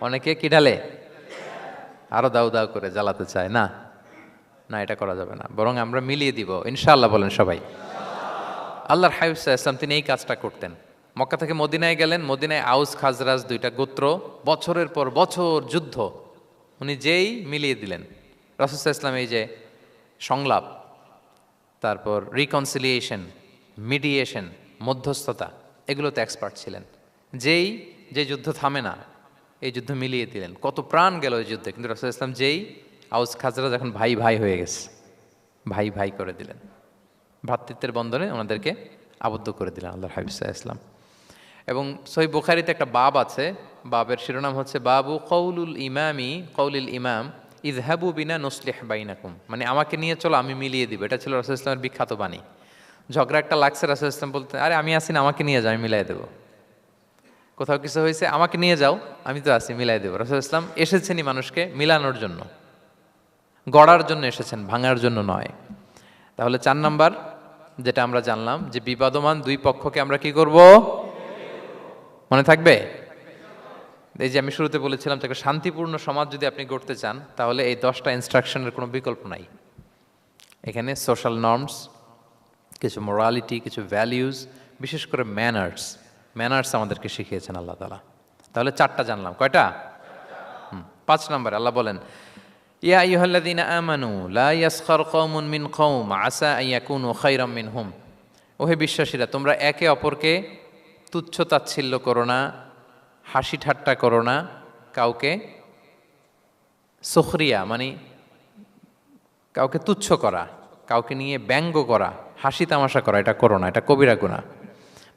অনেকে কি ঢালে? আরো দাউ দাউ করে জ্বালাতে চায়। না না, এটা করা যাবে না, বরং আমরা মিলিয়ে দিব ইনশাআল্লাহ। বলেন সবাই। আল্লাহর হাবিব সাল্লাল্লাহু আলাইহি ওয়াসাল্লাম তিনি এই কাজটা করতেন। মক্কা থেকে মদিনায় গেলেন, মদিনায় আউস খাজরাজ 2টা গোত্র, বছরের পর বছর যুদ্ধ, উনি যেই মিলিয়ে দিলেন। রাসূল সাল্লাল্লাহু আলাইহি ওয়াসাল্লাম এই যে সংলাপ, তারপর রিকনসিলিয়েশন, মিডিয়েশন, মধ্যস্থতা, এগুলোতে এক্সপার্ট ছিলেন। যে যুদ্ধ থামে না, এই যুদ্ধ মিলিয়ে দিলেন। কত প্রাণ গেল এই যুদ্ধে, কিন্তু রাসূল সাল্লাল্লাহু আলাইহি ওয়াসাল্লাম যেই আউস খাজরাজ এখন ভাই ভাই হয়ে গেছে, ভাই ভাই করে দিলেন, ভ্রাতৃত্বের বন্ধনে ওনাদেরকে আবদ্ধ করে দিলেন আল্লাহর হাবিব সাল্লাল্লাহু আলাইহি ওয়াসাল্লাম। এবং সহিহ বুখারীতে একটা বাব আছে, বাবের শিরোনাম হচ্ছে বাবু কওলুল ইমাম ইযহাবু বিনা নুসলিহ বাইনাকুম, মানে আমাকে নিয়ে চলো আমি মিলিয়ে দিব। এটা ছিল রাসূল সাল্লাল্লাহু আলাইহি ওয়াসাল্লামের বিখ্যাত বাণী। ঝগড়া একটা লাগছে, রাসূল ইসলাম বলতে, আরে আমি আসি না, আমাকে নিয়ে যাও, আমি মিলাই দেবো। কোথাও কিছু হয়েছে, আমাকে নিয়ে যাও, আমি তো আছি, মিলাই দেবো। রাসূল ইসলাম এসেছেনই মানুষকে মিলানোর জন্য, গড়ার জন্য এসেছেন, ভাঙার জন্য নয়। তাহলে 4 নাম্বার যেটা আমরা জানলাম যে বিবাদমান দুই পক্ষকে আমরা কি করব, মনে থাকবে? এই যে আমি শুরুতে বলেছিলাম যে একটা শান্তিপূর্ণ সমাজ যদি আপনি গড়তে চান, তাহলে এই 10টা ইনস্ট্রাকশনের কোনো বিকল্প নাই। এখানে সোশ্যাল নর্মস, কিছু মোরালিটি, কিছু ভ্যালিউজ, বিশেষ করে ম্যানার্স আমাদেরকে শিখিয়েছেন আল্লাহ তাআলা। তাহলে 4টা জানলাম, কয়টা? 5 নম্বরে আল্লাহ বলেন, ইয়া আইয়ুহাল্লাযীনা আমানু লা ইয়াসখার কওমুন মিন কওম আসা আন ইয়াকুনু খায়রাম মিনহুম। ওহে বিশ্বাসীরা, তোমরা একে অপরকে তুচ্ছ তাচ্ছিল্য করো না, হাসি ঠাট্টা করো না, কাউকে সুখরিয়া মানে কাউকে তুচ্ছ করা, কাউকে নিয়ে ব্যঙ্গ করা, হাসি তামাশা করা, এটা করো না, এটা কবিরা গুনাহ।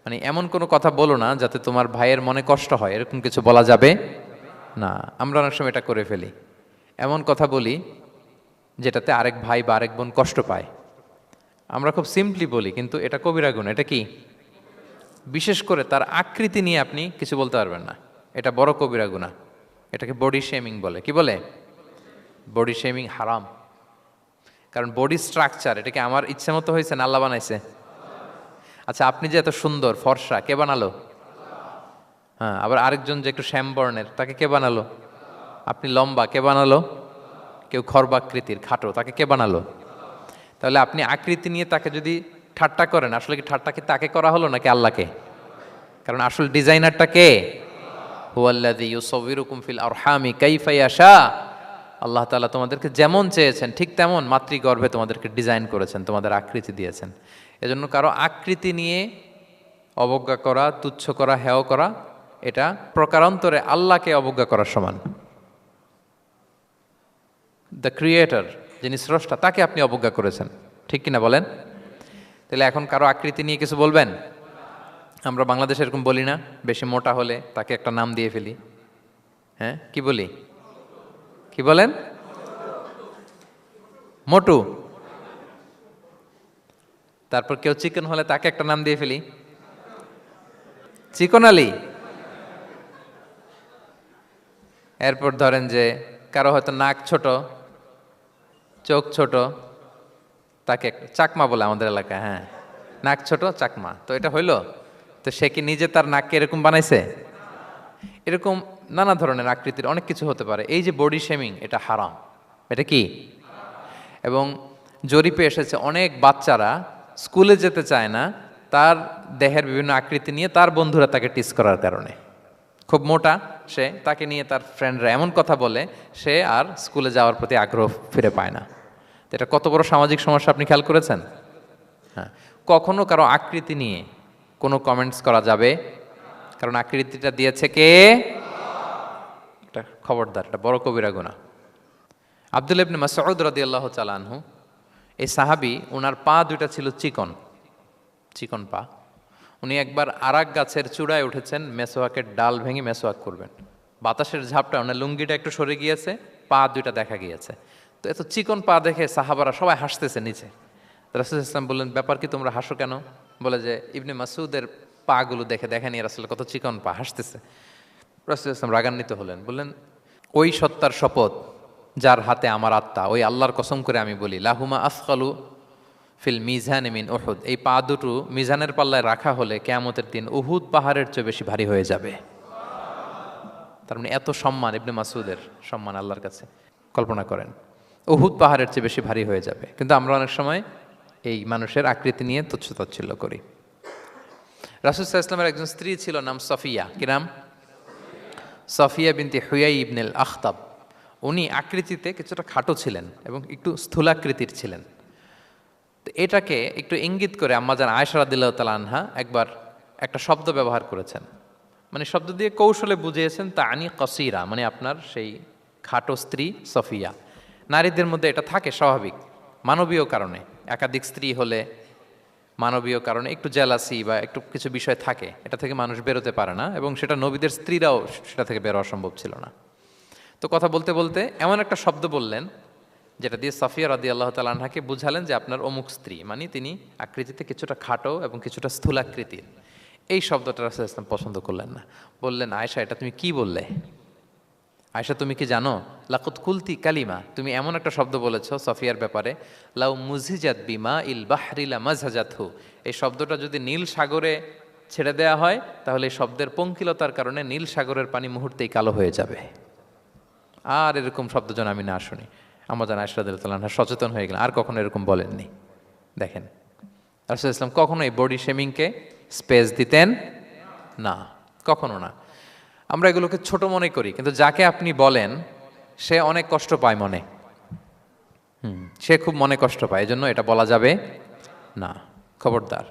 মানে এমন কোনো কথা বলো না যাতে তোমার ভাইয়ের মনে কষ্ট হয়, এরকম কিছু বলা যাবে না। আমরা অনেক সময় এটা করে ফেলি, এমন কথা বলি যেটাতে আরেক ভাই বা আরেক বোন কষ্ট পায়। আমরা খুব সিম্পলি বলি, কিন্তু এটা কবিরা গুনাহ। এটা কি? বিশেষ করে তার আকৃতি নিয়ে আপনি কিছু বলতে পারবেন না, এটা বড় কবিরা গুনাহ। এটাকে বডি শেমিং বলে। কি বলে? বডি শেমিং হারাম। কারণ বডি স্ট্রাকচার, এটাকে আমার ইচ্ছে মতো হয়েছে না আল্লাহ বানাইছে? আচ্ছা, আপনি যে এত সুন্দর ফর্সা, কে বানালো? হ্যাঁ, আবার আরেকজন যে একটু শ্যামবর্ণের, তাকে কে বানালো? আপনি লম্বা, কে বানালো? কেউ খর্বাকৃতির, খাটো, তাকে কে বানালো? তাহলে আপনি আকৃতি নিয়ে তাকে যদি ঠাট্টা করেন, আসলে কি ঠাট্টা কি তাকে করা হলো নাকি আল্লাহকে? কারণ আসল ডিজাইনারটা কে? হুয়াল্লাযী ইউসাউবিরুকুম ফিল আরহামি কাইফা ইয়াশা। আল্লাহ তাআলা তোমাদেরকে যেমন চেয়েছেন ঠিক তেমন মাতৃগর্ভে তোমাদেরকে ডিজাইন করেছেন, তোমাদের আকৃতি দিয়েছেন। এজন্য কারো আকৃতি নিয়ে অবজ্ঞা করা, তুচ্ছ করা, হেয় করা, এটা প্রকারান্তরে আল্লাহকে অবজ্ঞা করার সমান। দ্য ক্রিয়েটর, যিনি স্রষ্টা, তাকে আপনি অবজ্ঞা করেছেন, ঠিক কিনা বলেন? তাহলে এখন কারো আকৃতি নিয়ে কিছু বলবেন? আমরা বাংলাদেশে এরকম বলি না, বেশি মোটা হলে তাকে একটা নাম দিয়ে ফেলি। হ্যাঁ, কি বলি? কি বলেন? মোটু। তারপর কেউ চিকন হলে তাকে একটা নাম দিয়ে ফেলি, চিকন আলী। এরপর ধরেন যে কারো হয়তো নাক ছোট, চোখ ছোট, তাকে চাকমা বলে আমাদের এলাকায়। হ্যাঁ, নাক ছোট, চাকমা। তো এটা হইলো? তো সে কি নিজে তার নাককে এরকম বানাইছে? এরকম নানা ধরনের আকৃতির অনেক কিছু হতে পারে। এই যে বডি শেমিং, এটা হারাম। এটা কি? এবং জরিপে এসেছে অনেক বাচ্চারা স্কুলে যেতে চায় না তার দেহের বিভিন্ন আকৃতি নিয়ে, তার বন্ধুরা তাকে টিস করার কারণে। খুব মোটা সে, তাকে নিয়ে তার ফ্রেন্ডরা এমন কথা বলে, সে আর স্কুলে যাওয়ার প্রতি আগ্রহ ফিরে পায় না। তো এটা কত বড় সামাজিক সমস্যা আপনি খেয়াল করেছেন? হ্যাঁ, কখনো কারো আকৃতি নিয়ে কোনো কমেন্টস করা যাবে? কারণ আকৃতিটা দিয়েছে কে? এটা খবরদার, এটা বড় কবিরা গুনাহ। আব্দুল্লাহ ইবনে মাসউদ রাদিয়াল্লাহু তাআলা আনহু, এই সাহাবী, ওনার পা দুইটা ছিল চিকন, চিকন পা। উনি একবার আরাক গাছের চূড়ায় উঠেছেন, মেসোয়াকের ডাল ভেঙে মেসোয়াক করবেন। বাতাসের ঝাপটা, ওনার লুঙ্গিটা একটু সরে গিয়েছে, পা দুইটা দেখা গিয়েছে। তো এত চিকন পা দেখে সাহাবারা সবাই হাসতেছে নিচে। রাসূল ইসলাম বললেন, ব্যাপার কি, তোমরা হাসো কেন? বলে যে ইবনে মাসউদের পাগুলো দেখে দেখেনি রাসূল কত চিকন পা, হাসতেছে। রাসূল ইসলাম রাগান্বিত হলেন, বললেন, ওই সত্তার শপথ যার হাতে আমার আত্মা, ওই আল্লাহর কসম করে আমি বলি, লাহুমা আসকালু ফিল মিজান মিন উহুদ, এই পা দুটো মিজানের পাল্লায় রাখা হলে কিয়ামতের দিন উহুদ পাহাড়ের চেয়ে বেশি ভারী হয়ে যাবে। তার মানে এত সম্মান ইবনে মাসউদের, সম্মান আল্লাহর কাছে, কল্পনা করেন, উহুদ পাহাড়ের চেয়ে বেশি ভারী হয়ে যাবে। কিন্তু আমরা অনেক সময় এই মানুষের আকৃতি নিয়ে তুচ্ছ তাচ্ছিল্য করি। রাসূল সাল্লাল্লাহু আলাইহি ওয়াসাল্লামের একজন স্ত্রী ছিল, নাম সফিয়া। কি নাম? সফিয়া বিনতে হুয়াই ইবনুল আখতাব। উনি আকৃতিতে কিছুটা খাটো ছিলেন এবং একটু স্থূলাকৃতির ছিলেন। তো এটাকে একটু ইঙ্গিত করে আম্মাজান আয়েশা রাদিয়াল্লাহু তাআলা আনহা একবার একটা শব্দ ব্যবহার করেছেন, মানে শব্দ দিয়ে কৌশলে বুঝিয়েছেন, তানি কসিরা, মানে আপনার সেই খাটো স্ত্রী সফিয়া। নারীদের মধ্যে এটা থাকে স্বাভাবিক, মানবীয় কারণে। একাধিক স্ত্রী হলে মানবীয় কারণে একটু জেলাসি বা একটু কিছু বিষয় থাকে, এটা থেকে মানুষ বেরোতে পারে না, এবং সেটা নবীদের স্ত্রীরাও সেটা থেকে বেরোয়া সম্ভব ছিল না। তো কথা বলতে বলতে এমন একটা শব্দ বললেন যেটা দিয়ে সাফিয়া রাদিয়াল্লাহু তাআলা আনহাকে বুঝালেন যে আপনার অমুক স্ত্রী, মানে তিনি আকৃতিতে কিছুটা খাটো এবং কিছুটা স্থূলাকৃতির। এই শব্দটা রাসূলুল্লাহ সাল্লাল্লাহু আলাইহি ওয়াসাল্লাম পছন্দ করলেন না, বললেন আয়েশা এটা তুমি কি বললে? আয়েশা তুমি কি জানো, লাকুত কুলতি কালিমা, তুমি এমন একটা শব্দ বলেছ সফিয়ার ব্যাপারে, লাউ মুজিজাত বিমা ইল বাহরি লা মাজহাজাতহু, এই শব্দটা যদি নীল সাগরে ছেড়ে দেয়া হয় তাহলে এই শব্দের পঙ্কিলতার কারণে নীল সাগরের পানি মুহূর্তেই কালো হয়ে যাবে। আর এরকম শব্দ যেন আমি না শুনি। আমার জান আয়েশা রাদিয়াল্লাহু তাআলা আনহা সচেতন হয়ে গেলেন, আর কখনো এরকম বলেননি। দেখেন রাসূলুল্লাহ ইসলাম কখনো এই বডি শেমিংকে স্পেস দিতেন না, কখনো না। আমরা এগুলোকে ছোট মনে করি, কিন্তু যাকে আপনি বলেন সে অনেক কষ্ট পায় মনে, সে খুব মনে কষ্ট পায়, এজন্য এটা বলা যাবে না, খবরদার।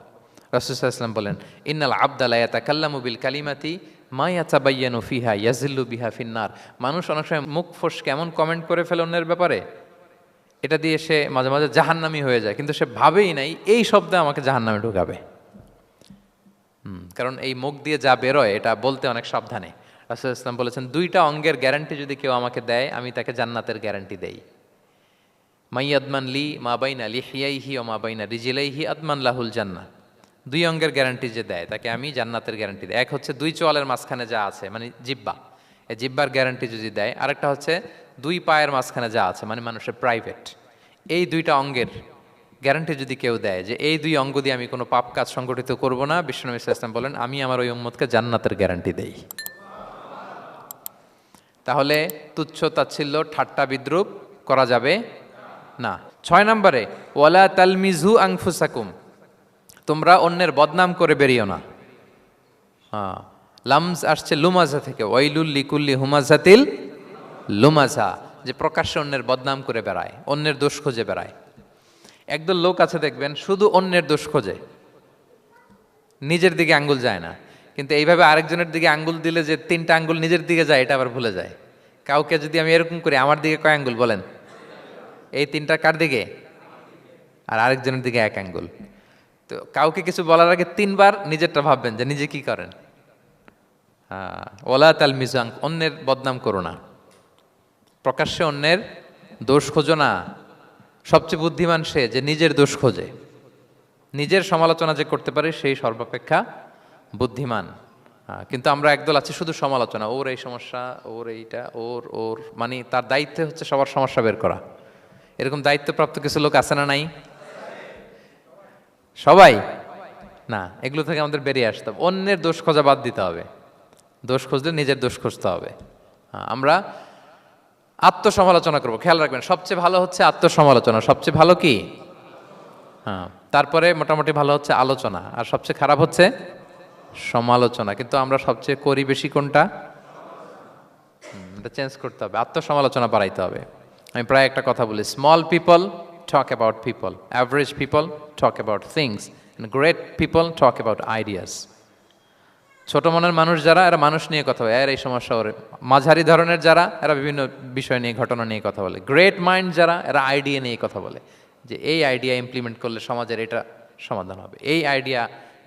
রাসূলুল্লাহ সাল্লাল্লাহু আলাইহি ওয়াসাল্লাম বলেন ইন্নাল আবদা লা ইয়াতাকাল্লামু বিল কালিমাতি মা ইয়াতাবায়্যানু ফিহা ইয়াজিল্লু বিহা ফিন্নার। মানুষ অনেক সময় মুখ ফসকে এমন কমেন্ট করে ফেলে অন্যের ব্যাপারে, এটা দিয়ে সে মাঝে মাঝে জাহান্নামী হয়ে যায়, কিন্তু সে ভাবেই নাই এই শব্দে আমাকে জাহান্নামে ঢুকাবে। কারণ এই মুখ দিয়ে যা বেরোয় এটা বলতে অনেক সাবধানে। রাসূলুল্লাহ ইসলাম বলেছেন দুইটা অঙ্গের গ্যারান্টি যদি কেউ আমাকে দেয় আমি তাকে জান্নাতের গ্যারান্টি দেই। মাইয়াদমান লি মা বাইনা লিহিয়াইহি ওয়া মা বাইনা রিজিলাইহি আদমান লাহুল জান্নাহ। দুই অঙ্গের গ্যারান্টি যে দেয় তাকে আমি জান্নাতের গ্যারান্টি দিই। এক হচ্ছে দুই চোয়ালের মাঝখানে যা আছে মানে জিব্বা, এই জিব্বার গ্যারান্টি যদি দেয়। আরেকটা হচ্ছে দুই পায়ের মাঝখানে যা আছে মানে মানুষের প্রাইভেট। এই দুইটা অঙ্গের গ্যারান্টি যদি কেউ দেয় যে এই দুই অঙ্গ দিয়ে আমি কোনো পাপ কাজ সংগঠিত করব না, বিশ্বনবী সাল্লাল্লাহু আলাইহি ওয়াসাল্লাম বলেন আমি আমার ওই উম্মতকে জান্নাতের গ্যারান্টি দেই। তাহলে তুচ্ছ তাচ্ছিল্য ঠাট্টা বিদ্রুপ করা যাবে না। 6 নম্বরে ওয়ালা তালমিজু আনফুসাকুম, তোমরা অন্যের বদনাম করে বেরিও না। লামজ আসছে লুমাজা থেকে, ওয়াইলুল লিকুল্লি হুমাজাতিল লুমাজা, যে প্রকাশ্যে অন্যের বদনাম করে বেড়ায়, অন্যের দোষ খুঁজে বেড়ায়। একদল লোক আছে দেখবেন শুধু অন্যের দোষ খোঁজে, নিজের দিকে আঙ্গুল যায় না। কিন্তু এইভাবে আরেকজনের দিকে আঙ্গুল দিলে যে 3টা আঙ্গুল নিজের দিকে যায় এটা আবার ভুলে যায়। কাউকে যদি আমি এরকম করি আমার দিকে কয় আঙ্গুল বলেন? এই 3টা কার দিকে? আর আরেকজনের দিকে 1 আঙ্গুল। তো কাউকে কিছু বলার আগে 3বার নিজেরটা ভাববেন যে নিজে কি করেন। ওলা তাল মিজাং, অন্যের বদনাম করো না, প্রকাশ্যে অন্যের দোষ খোঁজো না। সবচেয়ে বুদ্ধিমান সে যে নিজের দোষ খোঁজে, নিজের সমালোচনা যে করতে পারে সেই সর্বাপেক্ষা বুদ্ধিমান। কিন্তু আমরা একদল আছি শুধু সমালোচনা, ওর এই সমস্যা, ওর এইটা, ওর ওর মানে তার দায়িত্ব হচ্ছে সবার সমস্যা বের করা। এরকম দায়িত্বপ্রাপ্ত কিছু লোক আছে না নাই? সবাই না, এগুলো থেকে আমাদের বেরিয়ে আসতে হবে। অন্যের দোষ খোঁজা বাদ দিতে হবে, দোষ খুঁজলে নিজের দোষ খুঁজতে হবে। আমরা আত্মসমালোচনা করবো। খেয়াল রাখবেন সবচেয়ে ভালো হচ্ছে আত্মসমালোচনা, সবচেয়ে ভালো কি? তারপরে মোটামুটি ভালো হচ্ছে আলোচনা, আর সবচেয়ে খারাপ হচ্ছে সমালোচনা। কিন্তু আমরা সবচেয়ে করি বেশি কোনটা? এটা চেঞ্জ করতে হবে, আত্মসমালোচনা বাড়াইতে হবে। আমি প্রায় একটা কথা বলি, small people talk about people, average people talk about things, and great people talk about ideas. ছোট মনের মানুষ যারা, এরা মানুষ নিয়ে কথা বলে, এর এই সমস্যা ওর। মাঝারি ধরনের যারা, এরা বিভিন্ন বিষয় নিয়ে, ঘটনা নিয়ে কথা বলে। গ্রেট মাইন্ড যারা, এরা আইডিয়া নিয়ে কথা বলে, যে এই আইডিয়া ইমপ্লিমেন্ট করলে সমাজের এটা সমাধান হবে, এই আইডিয়া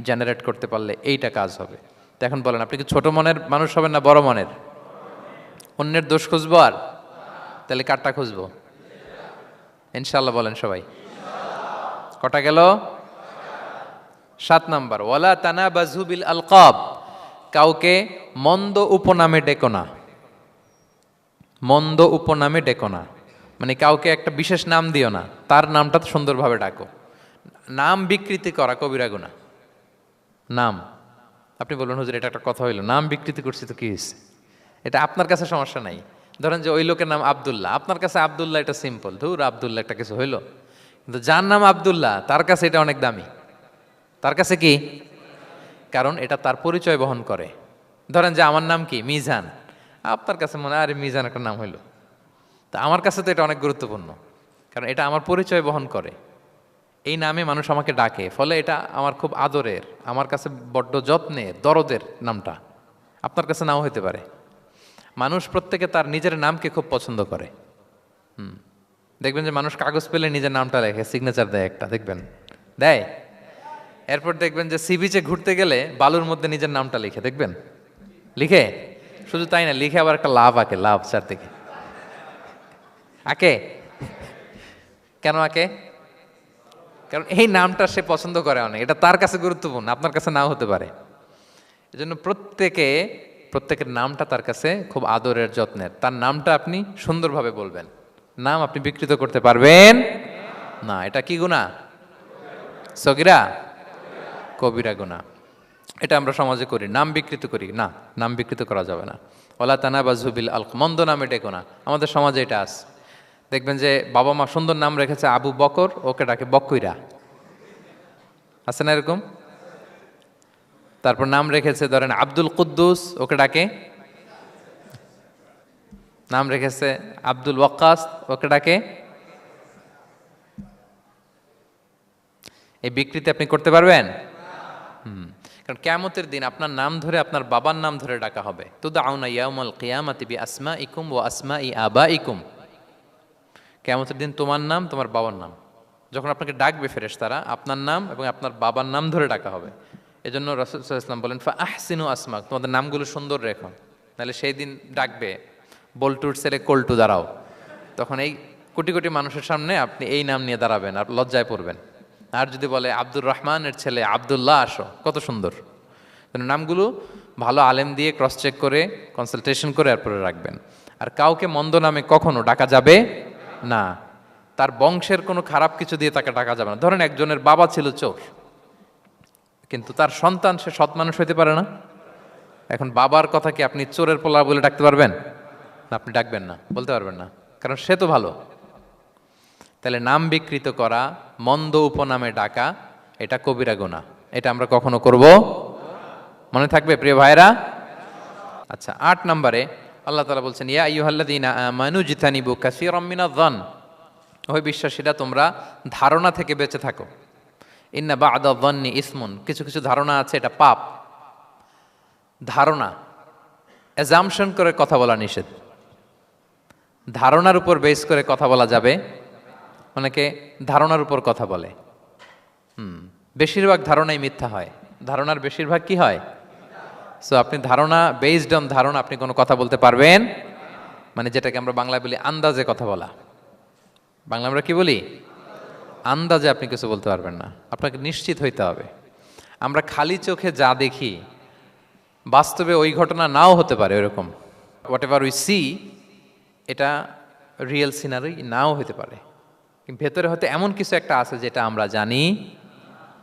জেনারেট করতে পারলে এইটা কাজ হবে। তো এখন বলেন আপনি কি ছোট মনের মানুষ হবেন না বড় মনের? অন্যের দোষ খুঁজবো আর তাহলে কারটা খুঁজবো? ইনশাল্লাহ বলেন সবাই। কটা গেল? 7 নাম্বার, ওয়ালা তানাবাজু বিল আলকাব, কাউকে মন্দ উপনামে ডেকো না। মন্দ উপনামে ডেকো না মানে কাউকে একটা বিশেষ নাম দিও না, তার নামটা সুন্দরভাবে ডাকো। নাম বিকৃতি করা কবিরা গুনাহ। নাম আপনি বলুন হুজুর এটা একটা কথা হইলো, নাম বিকৃতি করছি তো কি হয়েছে? এটা আপনার কাছে সমস্যা নাই। ধরেন যে ওই লোকের নাম আব্দুল্লাহ, আপনার কাছে আব্দুল্লাহ এটা সিম্পল, ধুর আব্দুল্লাহ একটা কিছু হইলো। কিন্তু যার নাম আব্দুল্লাহ তার কাছে এটা অনেক দামি। তার কাছে কি? কারণ এটা তার পরিচয় বহন করে। ধরেন যে আমার নাম কি মিজান, আপনার কাছে মনে হয় আরে মিজান একটা নাম হইলো, তা আমার কাছে তো এটা অনেক গুরুত্বপূর্ণ, কারণ এটা আমার পরিচয় বহন করে। এই নামে মানুষ আমাকে ডাকে, ফলে এটা আমার খুব আদরের, আমার কাছে বড্ড যত্নের, দরদের নামটা। আপনার কাছে নাও হতে পারে। মানুষ প্রত্যেকে তার নিজের নামকে খুব পছন্দ করে। দেখবেন যে মানুষ কাগজ পেলে নিজের নামটা লেখে, সিগনেচার দেয় একটা, দেখবেন দেয়। এরপর দেখবেন যে সি বিচে ঘুরতে গেলে বালুর মধ্যে নিজের নামটা লিখে, দেখবেন লিখে। শুধু তাই না, লিখে আবার একটা লাভ আঁকে, লাভ চারদিকে আঁকে। কেন আঁকে? কারণ এই নামটা সে পছন্দ করে অনেক, এটা তার কাছে গুরুত্বপূর্ণ, আপনার কাছে নাও হতে পারে। এজন্য প্রত্যেকের নামটা তার কাছে খুব আদরের, যত্নের। তার নামটা আপনি সুন্দরভাবে বলবেন। নাম আপনি বিকৃত করতে পারবেন না। এটা কি গুনাহ? সগীরা, কবিরা গুনাহ। এটা আমরা সমাজে করি, নাম বিকৃত করি। না, নাম বিকৃত করা যাবে না। ওয়ালা তানাবাযু বিল আলক, মন্দ নামে ডেকো না। আমাদের সমাজে এটা আছে। দেখবেন যে বাবা মা সুন্দর নাম রেখেছে আবু বকর, ওকে ডাকে বক্কইরা। আছে না এরকম? তারপর নাম রেখেছে ধরেন আব্দুল কুদ্দুস, ওকে ডাকে। নাম রেখেছে আব্দুল ওয়াক্কাস, ওকে ডাকে। এই বিকৃতি আপনি করতে পারবেন? কারণ কিয়ামতের দিন আপনার নাম ধরে, আপনার বাবার নাম ধরে ডাকা হবে। তুদআউনা ইয়াউমাল কিয়ামাতি বিআসমাইকুম ওয়া আসমাই আবাইকুম। কিয়ামতের দিন তোমার নাম, তোমার বাবার নাম, যখন আপনাকে ডাকবে ফেরেশতারা, আপনার নাম এবং আপনার বাবার নাম ধরে ডাকা হবে। এজন্য রাসূল সাল্লাল্লাহু আলাইহি ওয়াসাল্লাম বলেন, ফা আহসিনু আসমাক, তোমাদের নামগুলো সুন্দর রেখো, নাহলে সেই দিন ডাকবে বল্টুর ছেলে কল্টু দাঁড়াও, তখন এই কোটি কোটি মানুষের সামনে আপনি এই নাম নিয়ে দাঁড়াবেন আর লজ্জায় পড়বেন। আর যদি বলে আব্দুর রহমানের ছেলে আব্দুল্লাহ, আসো, কত সুন্দর। নামগুলো ভালো আলেম দিয়ে ক্রস চেক করে, কনসালটেশন করে এরপরে রাখবেন। আর কাউকে মন্দ নামে কখনো ডাকা যাবে না। তার বংশের কোনো খারাপ কিছু দিয়ে তাকে ডাকা যাবে না। ধরেন একজনের বাবা ছিল চোর, কিন্তু তার সন্তান সে সৎ মানুষ হইতে পারে না। এখন বাবার কথা কি আপনি চোরের পোলা বলে ডাকতে পারবেন? না, আপনি ডাকবেন না, বলতে পারবেন না, কারণ সে তো ভালো। তাহলে নাম বিকৃত করা, মন্দ উপনামে ডাকা, এটা কবিরা গুনাহ। এটা আমরা কখনো করব? মনে থাকবে প্রিয় ভাইরা? আচ্ছা, 8 নম্বরে আল্লাহ তাআলা বলছেন, ইয়া আইয়ুহাল্লাযীনা আমানু জিতানিবু কাসীরাম মিনায-যন। ওই বিশ্বাসীরা, তোমরা ধারণা থেকে বেঁচে থাকো। ইন্না বা'দা-যন্নি ইসমুন, কিছু কিছু ধারণা আছে এটা পাপ। ধারণা, অ্যাজাম্পশন করে কথা বলা নিষেধ। ধারণার উপর বেস করে কথা বলা যাবে। অনেকে ধারণার উপর কথা বলে। বেশিরভাগ ধারণাই মিথ্যা হয়। ধারণার বেশিরভাগ কি হয়? সো আপনি ধারণা, বেসড অন ধারণা আপনি কোনো কথা বলতে পারবেন, মানে যেটাকে আমরা বাংলায় বলি আন্দাজে কথা বলা। বাংলা আমরা কি বলি? আন্দাজে আপনি কিছু বলতে পারবেন না, আপনাকে নিশ্চিত হইতে হবে। আমরা খালি চোখে যা দেখি, বাস্তবে ওই ঘটনা নাও হতে পারে এরকম। হোয়াট এভার উই সি, এটা রিয়েল সিনারি নাও হতে পারে, কিন্তু ভেতরে হয়তো এমন কিছু একটা আছে যেটা আমরা জানি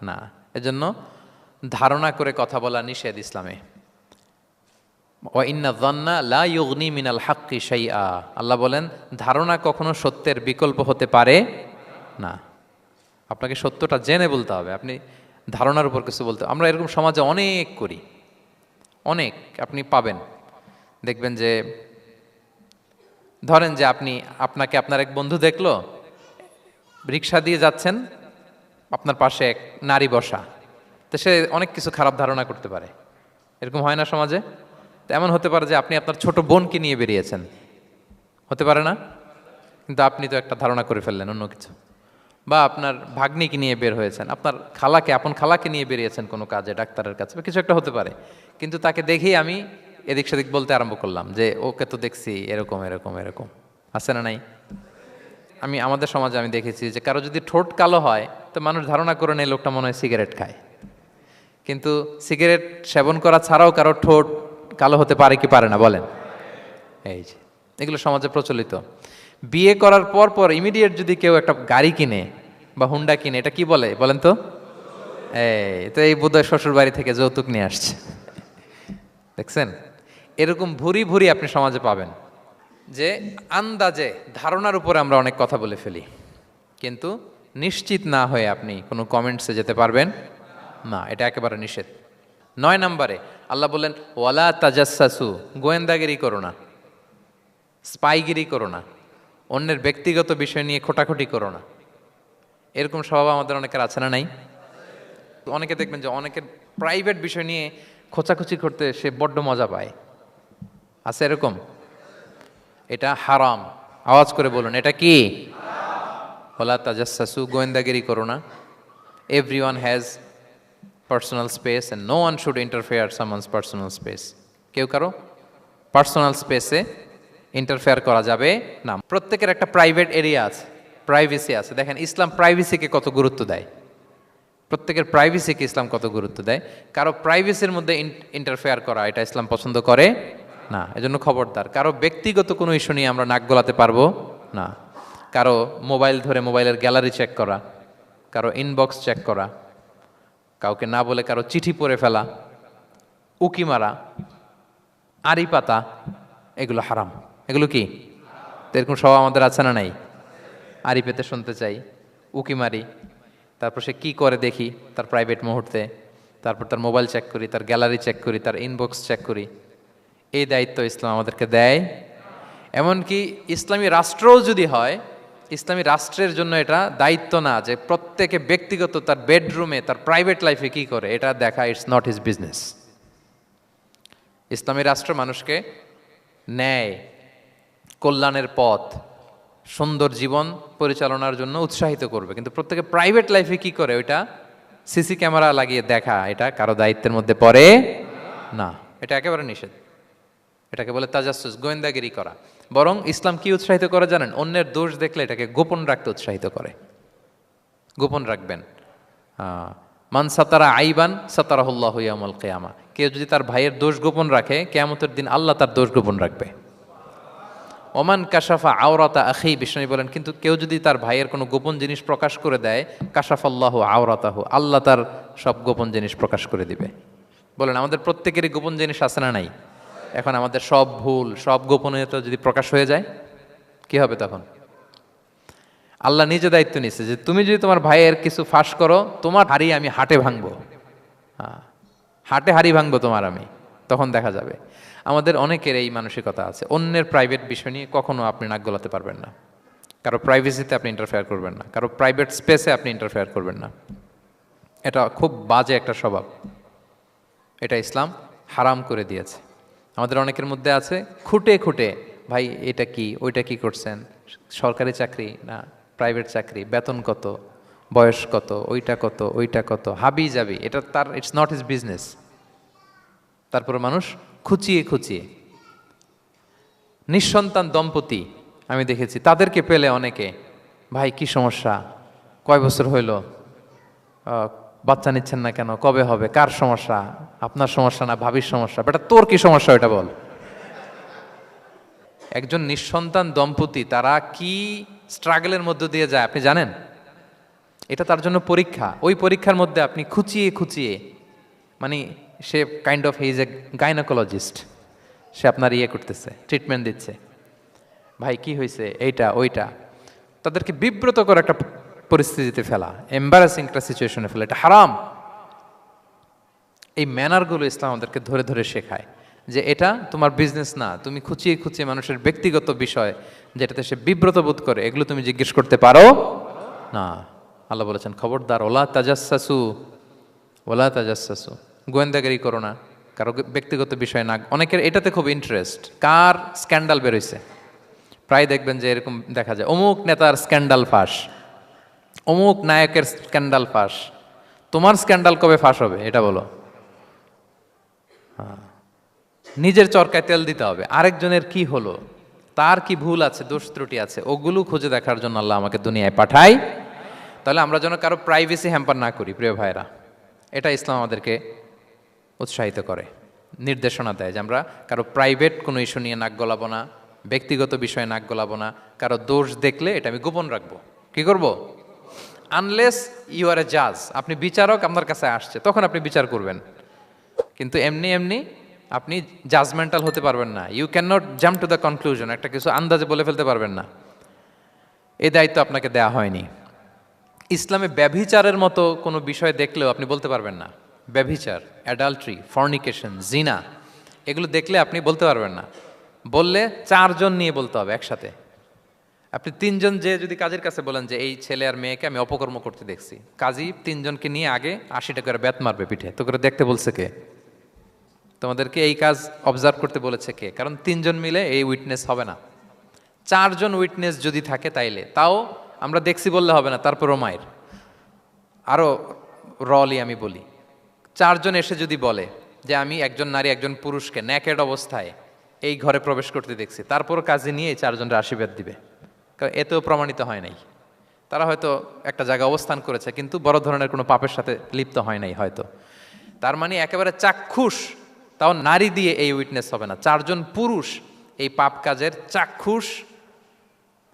না। এজন্য ধারণা করে কথা বলা নিষেধ ইসলামে। ওয়া ইন্না যন্না লা ইউগনি মিনাল হাক্কি শাইআ, আল্লাহ বলেন ধারণা কখনো সত্যের বিকল্প হতে পারে না। আপনাকে সত্যটা জেনে বলতে হবে, আপনি ধারণার উপর কিছু বলতে। আমরা এরকম সমাজে অনেক করি, অনেক আপনি পাবেন। দেখবেন যে ধরেন যে আপনাকে আপনার এক বন্ধু দেখলো, রিক্সা দিয়ে যাচ্ছেন, আপনার পাশে এক নারী বসা, তো সে অনেক কিছু খারাপ ধারণা করতে পারে। এরকম হয় না সমাজে? তো এমন হতে পারে যে আপনি আপনার ছোট বোনকে নিয়ে বেরিয়েছেন, হতে পারে না? কিন্তু আপনি তো একটা ধারণা করে ফেললেন অন্য কিছু। বা আপনার ভাগ্নিকে নিয়ে বের হয়েছেন, আপনার খালাকে, আপন খালাকে নিয়ে বেরিয়েছেন কোনো কাজে, ডাক্তারের কাছে, বা কিছু একটা হতে পারে। কিন্তু তাকে দেখেই আমি এদিক সেদিক বলতে আরম্ভ করলাম যে ওকে তো দেখছি এরকম এরকম এরকম। আছে না নাই? আমাদের সমাজে আমি দেখেছি যে কারো যদি ঠোঁট কালো হয়, তো মানুষ ধারণা করে নেয় লোকটা মনে হয় সিগারেট খায়। কিন্তু সিগারেট সেবন করা ছাড়াও কারো ঠোঁট কালো হতে পারে কি পারে না বলেন? এই যে এগুলো সমাজে প্রচলিত। বিয়ে করার পর পর ইমিডিয়েট যদি কেউ একটা গাড়ি কিনে বা হুন্ডা কিনে, এটা কি বলে বলেন তো? এই বোধহয় শ্বশুর বাড়ি থেকে যৌতুক নিয়ে আসছে। দেখছেন, এরকম ভুরি ভুরি আপনি সমাজে পাবেন যে আন্দাজে, ধারণার উপরে আমরা অনেক কথা বলে ফেলি, কিন্তু নিশ্চিত না হয়ে আপনি কোনো কমেন্টসে যেতে পারবেন না। এটা একেবারে নিষেধ। 9 নম্বরে আল্লাহ বললেন, ওয়ালা তাজাসসু, গোয়েন্দাগিরি করো না, স্পাইগিরি করো না, অন্যের ব্যক্তিগত বিষয় নিয়ে খোটাখুটি করো না। এরকম স্বভাব আমাদের অনেকের আছে না নাই? অনেকে দেখবেন যে অনেকের প্রাইভেট বিষয় নিয়ে খোঁচাখুচি করতে সে বড্ড মজা পায়। আছে এরকম? এটা হারাম। আওয়াজ করে বলুন, এটা কি? ওয়ালা তাজাসসু, গোয়েন্দাগিরি করো না। Everyone has personal space and no one should interfere someone's personal space. কেউ কারো পার্সোনাল স্পেসে ইন্টারফেয়ার করা যাবে না। প্রত্যেকের একটা প্রাইভেট এরিয়া আছে, প্রাইভেসি আছে। দেখেন ইসলাম প্রাইভেসিকে কত গুরুত্ব দেয়, প্রত্যেকের প্রাইভেসিকে ইসলাম কত গুরুত্ব দেয়। কারো প্রাইভেসির মধ্যে ইন্টারফেয়ার করা এটা ইসলাম পছন্দ করে না। এজন্য খবরদার, কারো ব্যক্তিগত কোনো ইস্যু নিয়ে আমরা নাক গলাতে পারবো না। কারো মোবাইল ধরে মোবাইলের গ্যালারি চেক করা, কারো ইনবক্স চেক করা, কাউকে না বলে কারো চিঠি পড়ে ফেলা, উকি মারা, আড়ি পাতা, এগুলো হারাম। এগুলো কি? তো এরকম স্বভাব আমাদের আছে না নাই? আড়ি পেতে শুনতে চাই, উকি মারি, তারপর সে কি করে দেখি তার প্রাইভেট মুহূর্তে, তারপর তার মোবাইল চেক করি, তার গ্যালারি চেক করি, তার ইনবক্স চেক করি। এই দায়িত্ব ইসলাম আমাদেরকে দেয়। এমনকি ইসলামী রাষ্ট্রও যদি হয়, ইসলামী রাষ্ট্রের জন্য এটা দায়িত্ব না যে প্রত্যেকে ব্যক্তিগত তার বেডরুমে তার প্রাইভেট লাইফে কি করে এটা দেখা, ইটস নট হিজ বিজনেস। ইসলামী রাষ্ট্র মানুষকে ন্যায়, কল্যাণের পথ, সুন্দর জীবন পরিচালনার জন্য উৎসাহিত করবে, কিন্তু প্রত্যেকে প্রাইভেট লাইফে কি করে ওইটা সিসি ক্যামেরা লাগিয়ে দেখা, এটা কারো দায়িত্বের মধ্যে পড়ে না। এটা একেবারে নিষেধ। এটাকে বলে তাজাসসুস, গোয়েন্দাগিরি করা। বরং ইসলাম কি উৎসাহিত করে জানেন? অন্যের দোষ দেখলে এটাকে গোপন রাখতে উৎসাহিত করে। গোপন রাখবেন। মান সাতারা আইবান সাতারাহুল্লাহু ইয়াউমাল কিয়ামা। কেউ যদি তার ভাইয়ের দোষ গোপন রাখে, কিয়ামতের দিন আল্লাহ তার দোষ গোপন রাখবে। ওমান কাশাফা আওরাতা আখি, বিষ্ণু বলেন, কিন্তু কেউ যদি তার ভাইয়ের কোনো গোপন জিনিস প্রকাশ করে দেয়, কাশাফাল্লাহু আওরাতাহু, আল্লাহ তার সব গোপন জিনিস প্রকাশ করে দিবে। বলেন আমাদের প্রত্যেকেরই গোপন জিনিস আছে না নাই? এখন আমাদের সব ভুল, সব গোপনীয়তা যদি প্রকাশ হয়ে যায় কি হবে তখন? আল্লাহ নিজে দায়িত্ব নিচ্ছে যে তুমি যদি তোমার ভাইয়ের কিছু ফাঁস করো, তোমার হাড়ি আমি হাটে ভাঙবো। হাটে হাড়ি ভাঙবো তোমার আমি, তখন দেখা যাবে। আমাদের অনেকের এই মানসিকতা আছে, অন্যের প্রাইভেট বিষয় নিয়ে কখনো আপনি নাক গলাতে পারবেন না। কারো প্রাইভেসিতে আপনি ইন্টারফেয়ার করবেন না, কারো প্রাইভেট স্পেসে আপনি ইন্টারফেয়ার করবেন না। এটা খুব বাজে একটা স্বভাব, এটা ইসলাম হারাম করে দিয়েছে। আমাদের অনেকের মধ্যে আছে খুঁটে খুঁটে, ভাই এটা কি, ওইটা কি করছেন, সরকারি চাকরি না প্রাইভেট চাকরি, বেতন কত, বয়স কত, ওইটা কত, ওইটা কত, হাবি যাবি, এটা তার, ইটস নট হিজ বিজনেস। তারপর মানুষ খুঁচিয়ে খুঁচিয়ে। নিঃসন্তান দম্পতি আমি দেখেছি, তাদেরকে পেলে অনেকে, ভাই কি সমস্যা, কয় বছর হইল, বাচ্চা নিচ্ছেন না কেন, কবে হবে, কার সমস্যা, আপনার সমস্যা না ভাবির সমস্যা, বেটা তোর কি সমস্যা এটা বল। একজন নিঃসন্তান দম্পতি তারা কি স্ট্রাগলের মধ্য দিয়ে যায় আপনি জানেন? এটা তার জন্য পরীক্ষা। ওই পরীক্ষার মধ্যে আপনি খুঁচিয়ে খুঁচিয়ে, মানে সে kind of his a gynaecologist, সে আপনার ইয়ে করতেছে, ট্রিটমেন্ট দিচ্ছে, ভাই কি হয়েছে, এইটা ওইটা, তাদেরকে বিব্রত করে একটা পরিস্থিতিতে ফেলা, এম্বারাসিং একটা সিচুয়েশনে ফেলা, এটা হারাম। এই ম্যানারগুলো ইসলাম আমাদেরকে ধরে ধরে শেখায় যে এটা তোমার বিজনেস না, তুমি খুঁচিয়ে খুঁচিয়ে মানুষের ব্যক্তিগত বিষয় যেটাতে সে বিব্রত বোধ করে, এগুলো তুমি জিজ্ঞেস করতে পারো না। আল্লাহ বলেছেন খবরদার, ওলা তাজাসসু, ওলা তাজাসসু, গোয়েন্দাগিরি করো না, কারো ব্যক্তিগত বিষয় না। অনেকের এটাতে খুব ইন্টারেস্ট, কার স্ক্যান্ডাল বেরোইছে। প্রায় দেখবেন যে এরকম দেখা যায়, অমুক নেতার স্ক্যান্ডাল ফাঁস, অমুক নায়কের স্ক্যান্ডাল ফাঁস। তোমার স্ক্যান্ডাল কবে ফাঁস হবে এটা বলো। নিজের চরকায় তেল দিতে হবে, আরেকজনের কি হলো, তার কি ভুল আছে, দোষ ত্রুটি আছে, ওগুলো খুঁজে দেখার জন্য আল্লাহ আমাকে দুনিয়ায় পাঠায়। তাহলে আমরা যেন কারো প্রাইভেসি হ্যাম্পার না করি প্রিয় ভাইরা, এটা ইসলাম আমাদেরকে উৎসাহিত করে, নির্দেশনা দেয় যে আমরা কারো প্রাইভেট কোনো ইস্যু নিয়ে নাক গলাবো না, ব্যক্তিগত বিষয়ে নাক গলাবো না, কারো দোষ দেখলে এটা আমি গোপন রাখবো। কি করব? আনলেস ইউ আর এ জাজ, আপনি বিচারক, আপনার কাছে আসছে, তখন আপনি বিচার করবেন। কিন্তু এমনি এমনি আপনি জাজমেন্টাল হতে পারবেন না। You can not jump to the conclusion, একটা কিছু আন্দাজে বলে ফেলতে পারবেন না। এই দায়িত্ব আপনাকে দেয়া হয়নি। ইসলামে ব্যভিচারের মতো কোনো বিষয় দেখলেও আপনি বলতে পারবেন না। ব্যভিচার, অ্যাডাল্ট্রি, ফর্নিকেশন, জিনা, এগুলো দেখলে আপনি বলতে পারবেন না। বললে 4 জন নিয়ে বলতে হবে একসাথে। আপনি 3 জন যে যদি কাজের কাছে বলেন যে এই ছেলে আর মেয়েকে আমি অপকর্ম করতে দেখছি, কাজী 3 জনকে নিয়ে আগে 80 টাকা করে বেত মারবে পিঠে, তো করে দেখতে বলছে কে? তোমাদেরকে এই কাজ অবজার্ভ করতে বলেছে কে? কারণ 3 জন মিলে এই উইটনেস হবে না। 4 জন উইটনেস যদি থাকে তাইলে তাও আমরা দেখছি বললে হবে না, তারপরও মায়ের। আরও রলি আমি বলি, 4 জন এসে যদি বলে যে আমি একজন নারী একজন পুরুষকে নেকেড অবস্থায় এই ঘরে প্রবেশ করতে দেখছি, তারপর কাজে নিয়ে এই 4 জনের আশীর্বাদ দিবে, কারণ এতেও প্রমাণিত হয় নাই। তারা হয়তো একটা জায়গায় অবস্থান করেছে কিন্তু বড় ধরনের কোনো পাপের সাথে লিপ্ত হয় নাই হয়তো। তার মানে একেবারে চাক্ষুষ, তাও নারী দিয়ে এই উইটনেস হবে না, 4 জন পুরুষ এই পাপ কাজের চাক্ষুষ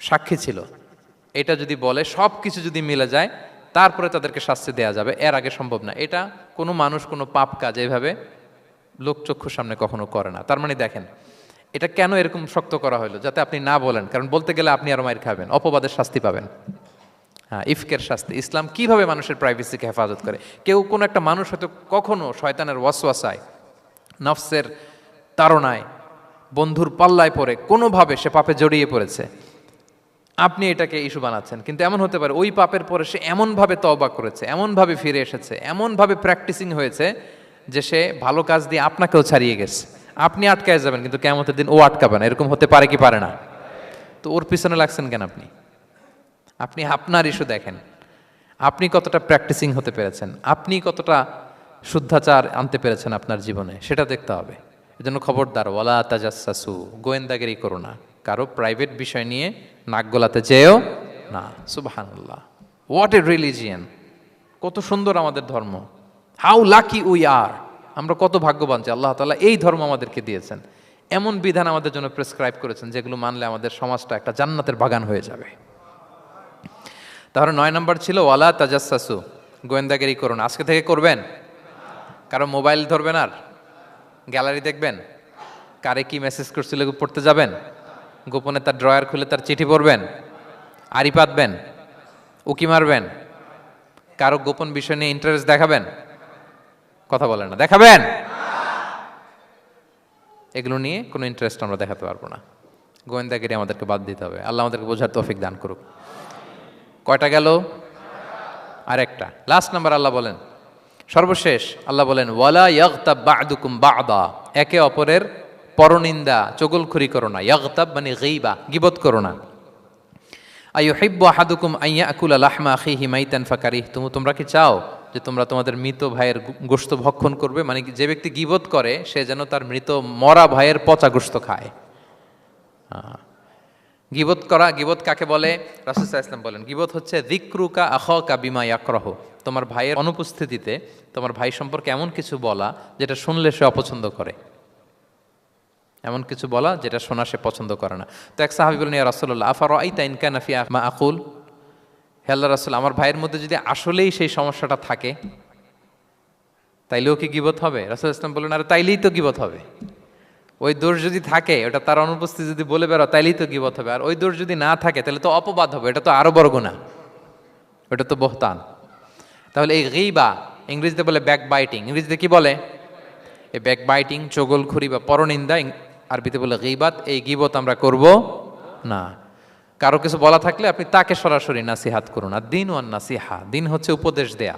সাক্ষী ছিল। এটা যদি বলে সব কিছু যদি মিলে যায় তারপরে তাদেরকে শাস্তি দেয়া যাবে, এর আগে সম্ভব না। এটা কোনো মানুষ কোনো পাপ কাজ এইভাবে লোকচক্ষুর সামনে কখনো করে না। তার মানে দেখেন এটা কেন এরকম শক্ত করা হলো, যাতে আপনি না বলেন, কারণ বলতে গেলে আপনি আরো মাইর খাবেন, অপবাদের শাস্তি পাবেন। হ্যাঁ, ইফকের শাস্তি। ইসলাম কিভাবে মানুষের প্রাইভেসিকে হেফাজত করে। কেউ কোনো একটা মানুষ হয়তো কখনো শয়তানের ওয়াসওয়াসায়, নফসের তাড়নায়, বন্ধুর পাল্লায় পড়ে কোনোভাবে সে পাপে জড়িয়ে পড়েছে, আপনি এটাকে ইস্যু বানাচ্ছেন। কিন্তু এমন হতে পারে ওই পাপের পরে সে এমনভাবে তওবা করেছে, এমনভাবে ফিরে এসেছে, এমনভাবে প্র্যাকটিসিং হয়েছে যে সে ভালো কাজ দিয়ে আপনাকেও ছাড়িয়ে গেছে। আপনি আটকায় যাবেন কিন্তু কিয়ামতের দিন ও আটকাবে না। এরকম হতে পারে কি পারে না? তো ওর পিছনে লাগছেন কেন আপনি? আপনি আপনার ইস্যু দেখেন, আপনি কতটা প্র্যাকটিসিং হতে পেরেছেন, আপনি কতটা শুদ্ধাচার আনতে পেরেছেন আপনার জীবনে, সেটা দেখতে হবে। এজন্য খবরদার, ওয়ালা তাজাসসু, গোয়েন্দাগিরি করো না, কারো প্রাইভেট বিষয় নিয়ে নাক গলাতে যেও না। সুবহানাল্লাহ, হোয়াট এ রিলিজিয়ান! কত সুন্দর আমাদের ধর্ম, হাউ লাকি উই আর! আমরা কত ভাগ্যবান যে আল্লাহ তাআলা এই ধর্ম আমাদেরকে দিয়েছেন, এমন বিধান আমাদের জন্য প্রেসক্রাইব করেছেন যেগুলো মানলে আমাদের সমাজটা একটা জান্নাতের বাগান হয়ে যাবে। তাহলে 9 নম্বর ছিল ওয়ালা তাজাসসু, গোয়েন্দাগিরি করুন। আজকে থেকে করবেন? কারো মোবাইল ধরবেন, আর গ্যালারি দেখবেন, কারে কি মেসেজ করছিল পড়তে যাবেন, গোপনে তার ড্রয়ার খুলে তার চিঠি পড়বেন, আড়ি পাতবেন, উকি মারবেন, কারো গোপন বিষয় নিয়ে ইন্টারেস্ট দেখাবেন? কথা বলেন না, দেখাবেন? এগুলো নিয়ে কোনো ইন্টারেস্ট আমরা দেখাতে পারবো না। গোয়েন্দাগিরি আমাদেরকে বাদ দিতে হবে। আল্লাহ আমাদেরকে বোঝার তৌফিক দান করুক। কয়টা গেল? আরেকটা, লাস্ট নাম্বার। আল্লাহ বলেন, সর্বশেষ আল্লাহ বলেন, ওয়ালা ইয়াগতাব বা'দুকুম বা'দা, একে অপরের পরনিন্দা চগলখুরি করো না। ইয়াগতাব মানে গীবা, গীবত করো না। আইয়ুহিব্বু আহাদুকুম আন ইয়াকুলা লাহমা আখিহি মাইতান ফাকারিহতুম, তোমরা কি চাও যে তোমরা তোমাদের মৃত ভাইয়ের গোশত ভক্ষণ করবে? মানে যে ব্যক্তি গীবত করে সে যেন তার মৃত মরা ভাইয়ের পচা গোশত খায়। গীবত করা, গীবত কাকে বলে? রাসূল সাল্লাল্লাহু আলাইহি ওয়াসাল্লাম বলেন, গীবত হচ্ছে যিকরুকা আখাকা বিমা ইয়াকরাহু, তোমার ভাইয়ের অনুপস্থিতিতে তোমার ভাই সম্পর্কে এমন কিছু বলা যেটা শুনলে সে অপছন্দ করে, এমন কিছু বলা যেটা শোনা সে পছন্দ করে না। তো এক সাহাবী বলেন, ইয়া রাসূলুল্লাহ আফারাআইতা ইন কানা ফি মা আকুল, হে আল্লাহর রাসূল, আমার ভাইয়ের মধ্যে যদি আসলেই সেই সমস্যাটা থাকে তাইলেও কি গীবত হবে? রাসূল সাল্লাল্লাহু আলাইহি ওয়াসাল্লাম বললেন, আরে তাইলেই তো গীবত হবে। ওই দোষ যদি থাকে, ওটা তার অনুপস্থিতি যদি বলে বেরো, তাইলেই তো গীবত হবে। আর ওই দোষ যদি না থাকে তাহলে তো অপবাদ হবে, এটা তো আরো বড় গুনাহ, ওটা তো বহতান। তাহলে এই গীবা, ইংরেজিতে বলে ব্যাক বাইটিং, ইংরেজিতে কি বলে? এই ব্যাক বাইটিং, চগলখুরি বা পরনিন্দা, আরবিতে বলে গীবাত। এই গীবত আমরা করব না। কারো কিছু বলা থাকলে আপনি তাকে সরাসরি নাসিহাত করুন। আর দিন ওয়ান নাসিহা, দিন হচ্ছে উপদেশ দেয়া,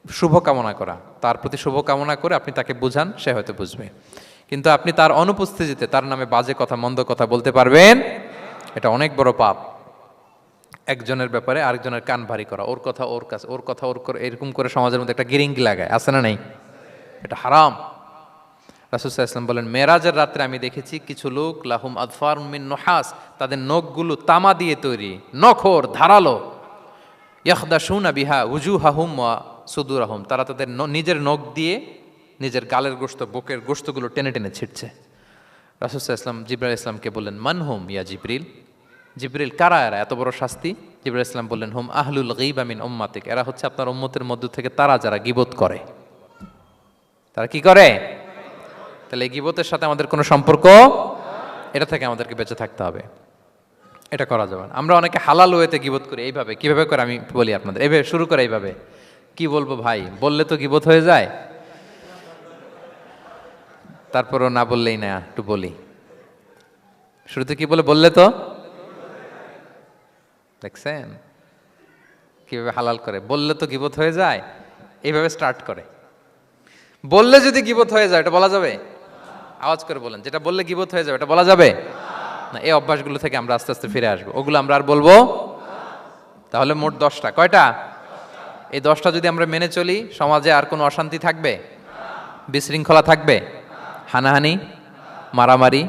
শুভ কামনা করা, তার প্রতি শুভ কামনা করে আপনি তাকে বুঝান, সে হয়তো বুঝবে। কিন্তু আপনি তার অনুপস্থিতিতে তার নামে বাজে কথা, মন্দ কথা বলতে পারবেন? এটা অনেক বড় পাপ। একজনের ব্যাপারে আরেকজনের কান ভারী করা, ওর কথা ওর কাছে, ওর কথা ওর করে, এরকম করে সমাজের মধ্যে একটা গিরিঙ্গি লাগায়, আছে না নেই? এটা হারাম। রাসূল সাল্লাল্লাহু আলাইহি ওয়াসাল্লাম বলেন, মেরাজের রাত্রে আমি দেখেছি কিছু লোক লাহুম আদফার মিন নুহাস, তাদের নখগুলো তামা দিয়ে তৈরি, নখর ধারালো, ইয়াখদাশুনা বিহা উজুহাহুম ওয়া সুদুরাহুম, তারা তাদের নিজের নখ দিয়ে নিজের গালের গোশত, বুকের গোশতগুলো টেনে টেনে ছিটছে। রাসূল সাল্লাল্লাহু আলাইহি ওয়াসাল্লাম জিবরাইল ইসলামকে বললেন, মানহুম ইয়া জিবরিল, জিবরিল কারা এরা, এত বড় শাস্তি? জিবরাইল ইসলাম বললেন, হুম আহলুল গীবা মিন উম্মাতিক, এরা হচ্ছে আপনার উম্মতের মধ্য থেকে তারা যারা গীবত করে। তারা কি করে? তাহলে এই গীবতের সাথে আমাদের কোনো সম্পর্ক, এটা থেকে আমাদেরকে বেঁচে থাকতে হবে, এটা করা যাবে না। আমরা অনেকে হালাল ওয়েতে গীবত করি। এইভাবে কিভাবে করে আমি বলি আপনাদের, এইভাবে শুরু করে, এইভাবে কি বলবো ভাই, বললে তো গীবত হয়ে যায়, তারপরও না বললেই না, একটু বলি। শুরুতে কি বললে তো, দেখছেন কিভাবে হালাল করে, বললে তো গীবত হয়ে যায়, এইভাবে স্টার্ট করে। বললে যদি গীবত হয়ে যায় এটা বলা যাবে? আওয়াজ করে বলেন, যেটা বললে গীবত হয়ে যাবে এটা বলা যাবে না। এই অভ্যাসগুলো থেকে আমরা আস্তে আস্তে ফিরে আসবো, ওগুলো আমরা আর বলবো। তাহলে মোট 10টা, কয়টা? এই 10টা যদি আমরা মেনে চলি, সমাজে আর কোনো অশান্তি থাকবে? বিশৃঙ্খলা থাকবে? হানাহানি, মারামারি?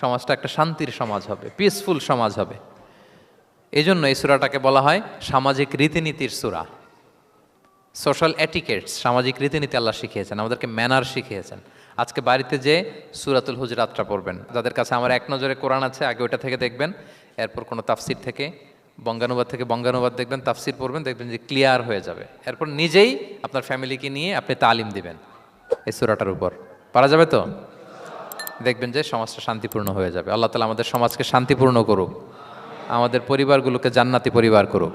সমাজটা একটা শান্তির সমাজ হবে, পিসফুল সমাজ হবে। এই জন্য এই সূরাটাকে বলা হয় সামাজিক রীতিনীতির সূরা। সোশ্যাল এটিকেটস, সামাজিক রীতিনীতি আল্লাহ শিখিয়েছেন, আমাদেরকে ম্যানার শিখিয়েছেন। আজকে বাড়িতে যে সূরাতুল হুজরাতটা পড়বেন, যাদের কাছে আমার এক নজরে কোরআন আছে আগে ওইটা থেকে দেখবেন, এরপর কোনো তাফসির থেকে বঙ্গানুবাদ থেকে বঙ্গানুবাদ দেখবেন, তাফসির পড়বেন, দেখবেন যে ক্লিয়ার হয়ে যাবে। এরপর নিজেই আপনার ফ্যামিলিকে নিয়ে আপনি তালিম দিবেন এই সূরাটার উপর। পারা যাবে তো? দেখবেন যে সমাজটা শান্তিপূর্ণ হয়ে যাবে। আল্লাহ তাআলা আমাদের সমাজকে শান্তিপূর্ণ করুক, আমাদের পরিবারগুলোকে জান্নাতি পরিবার করুক।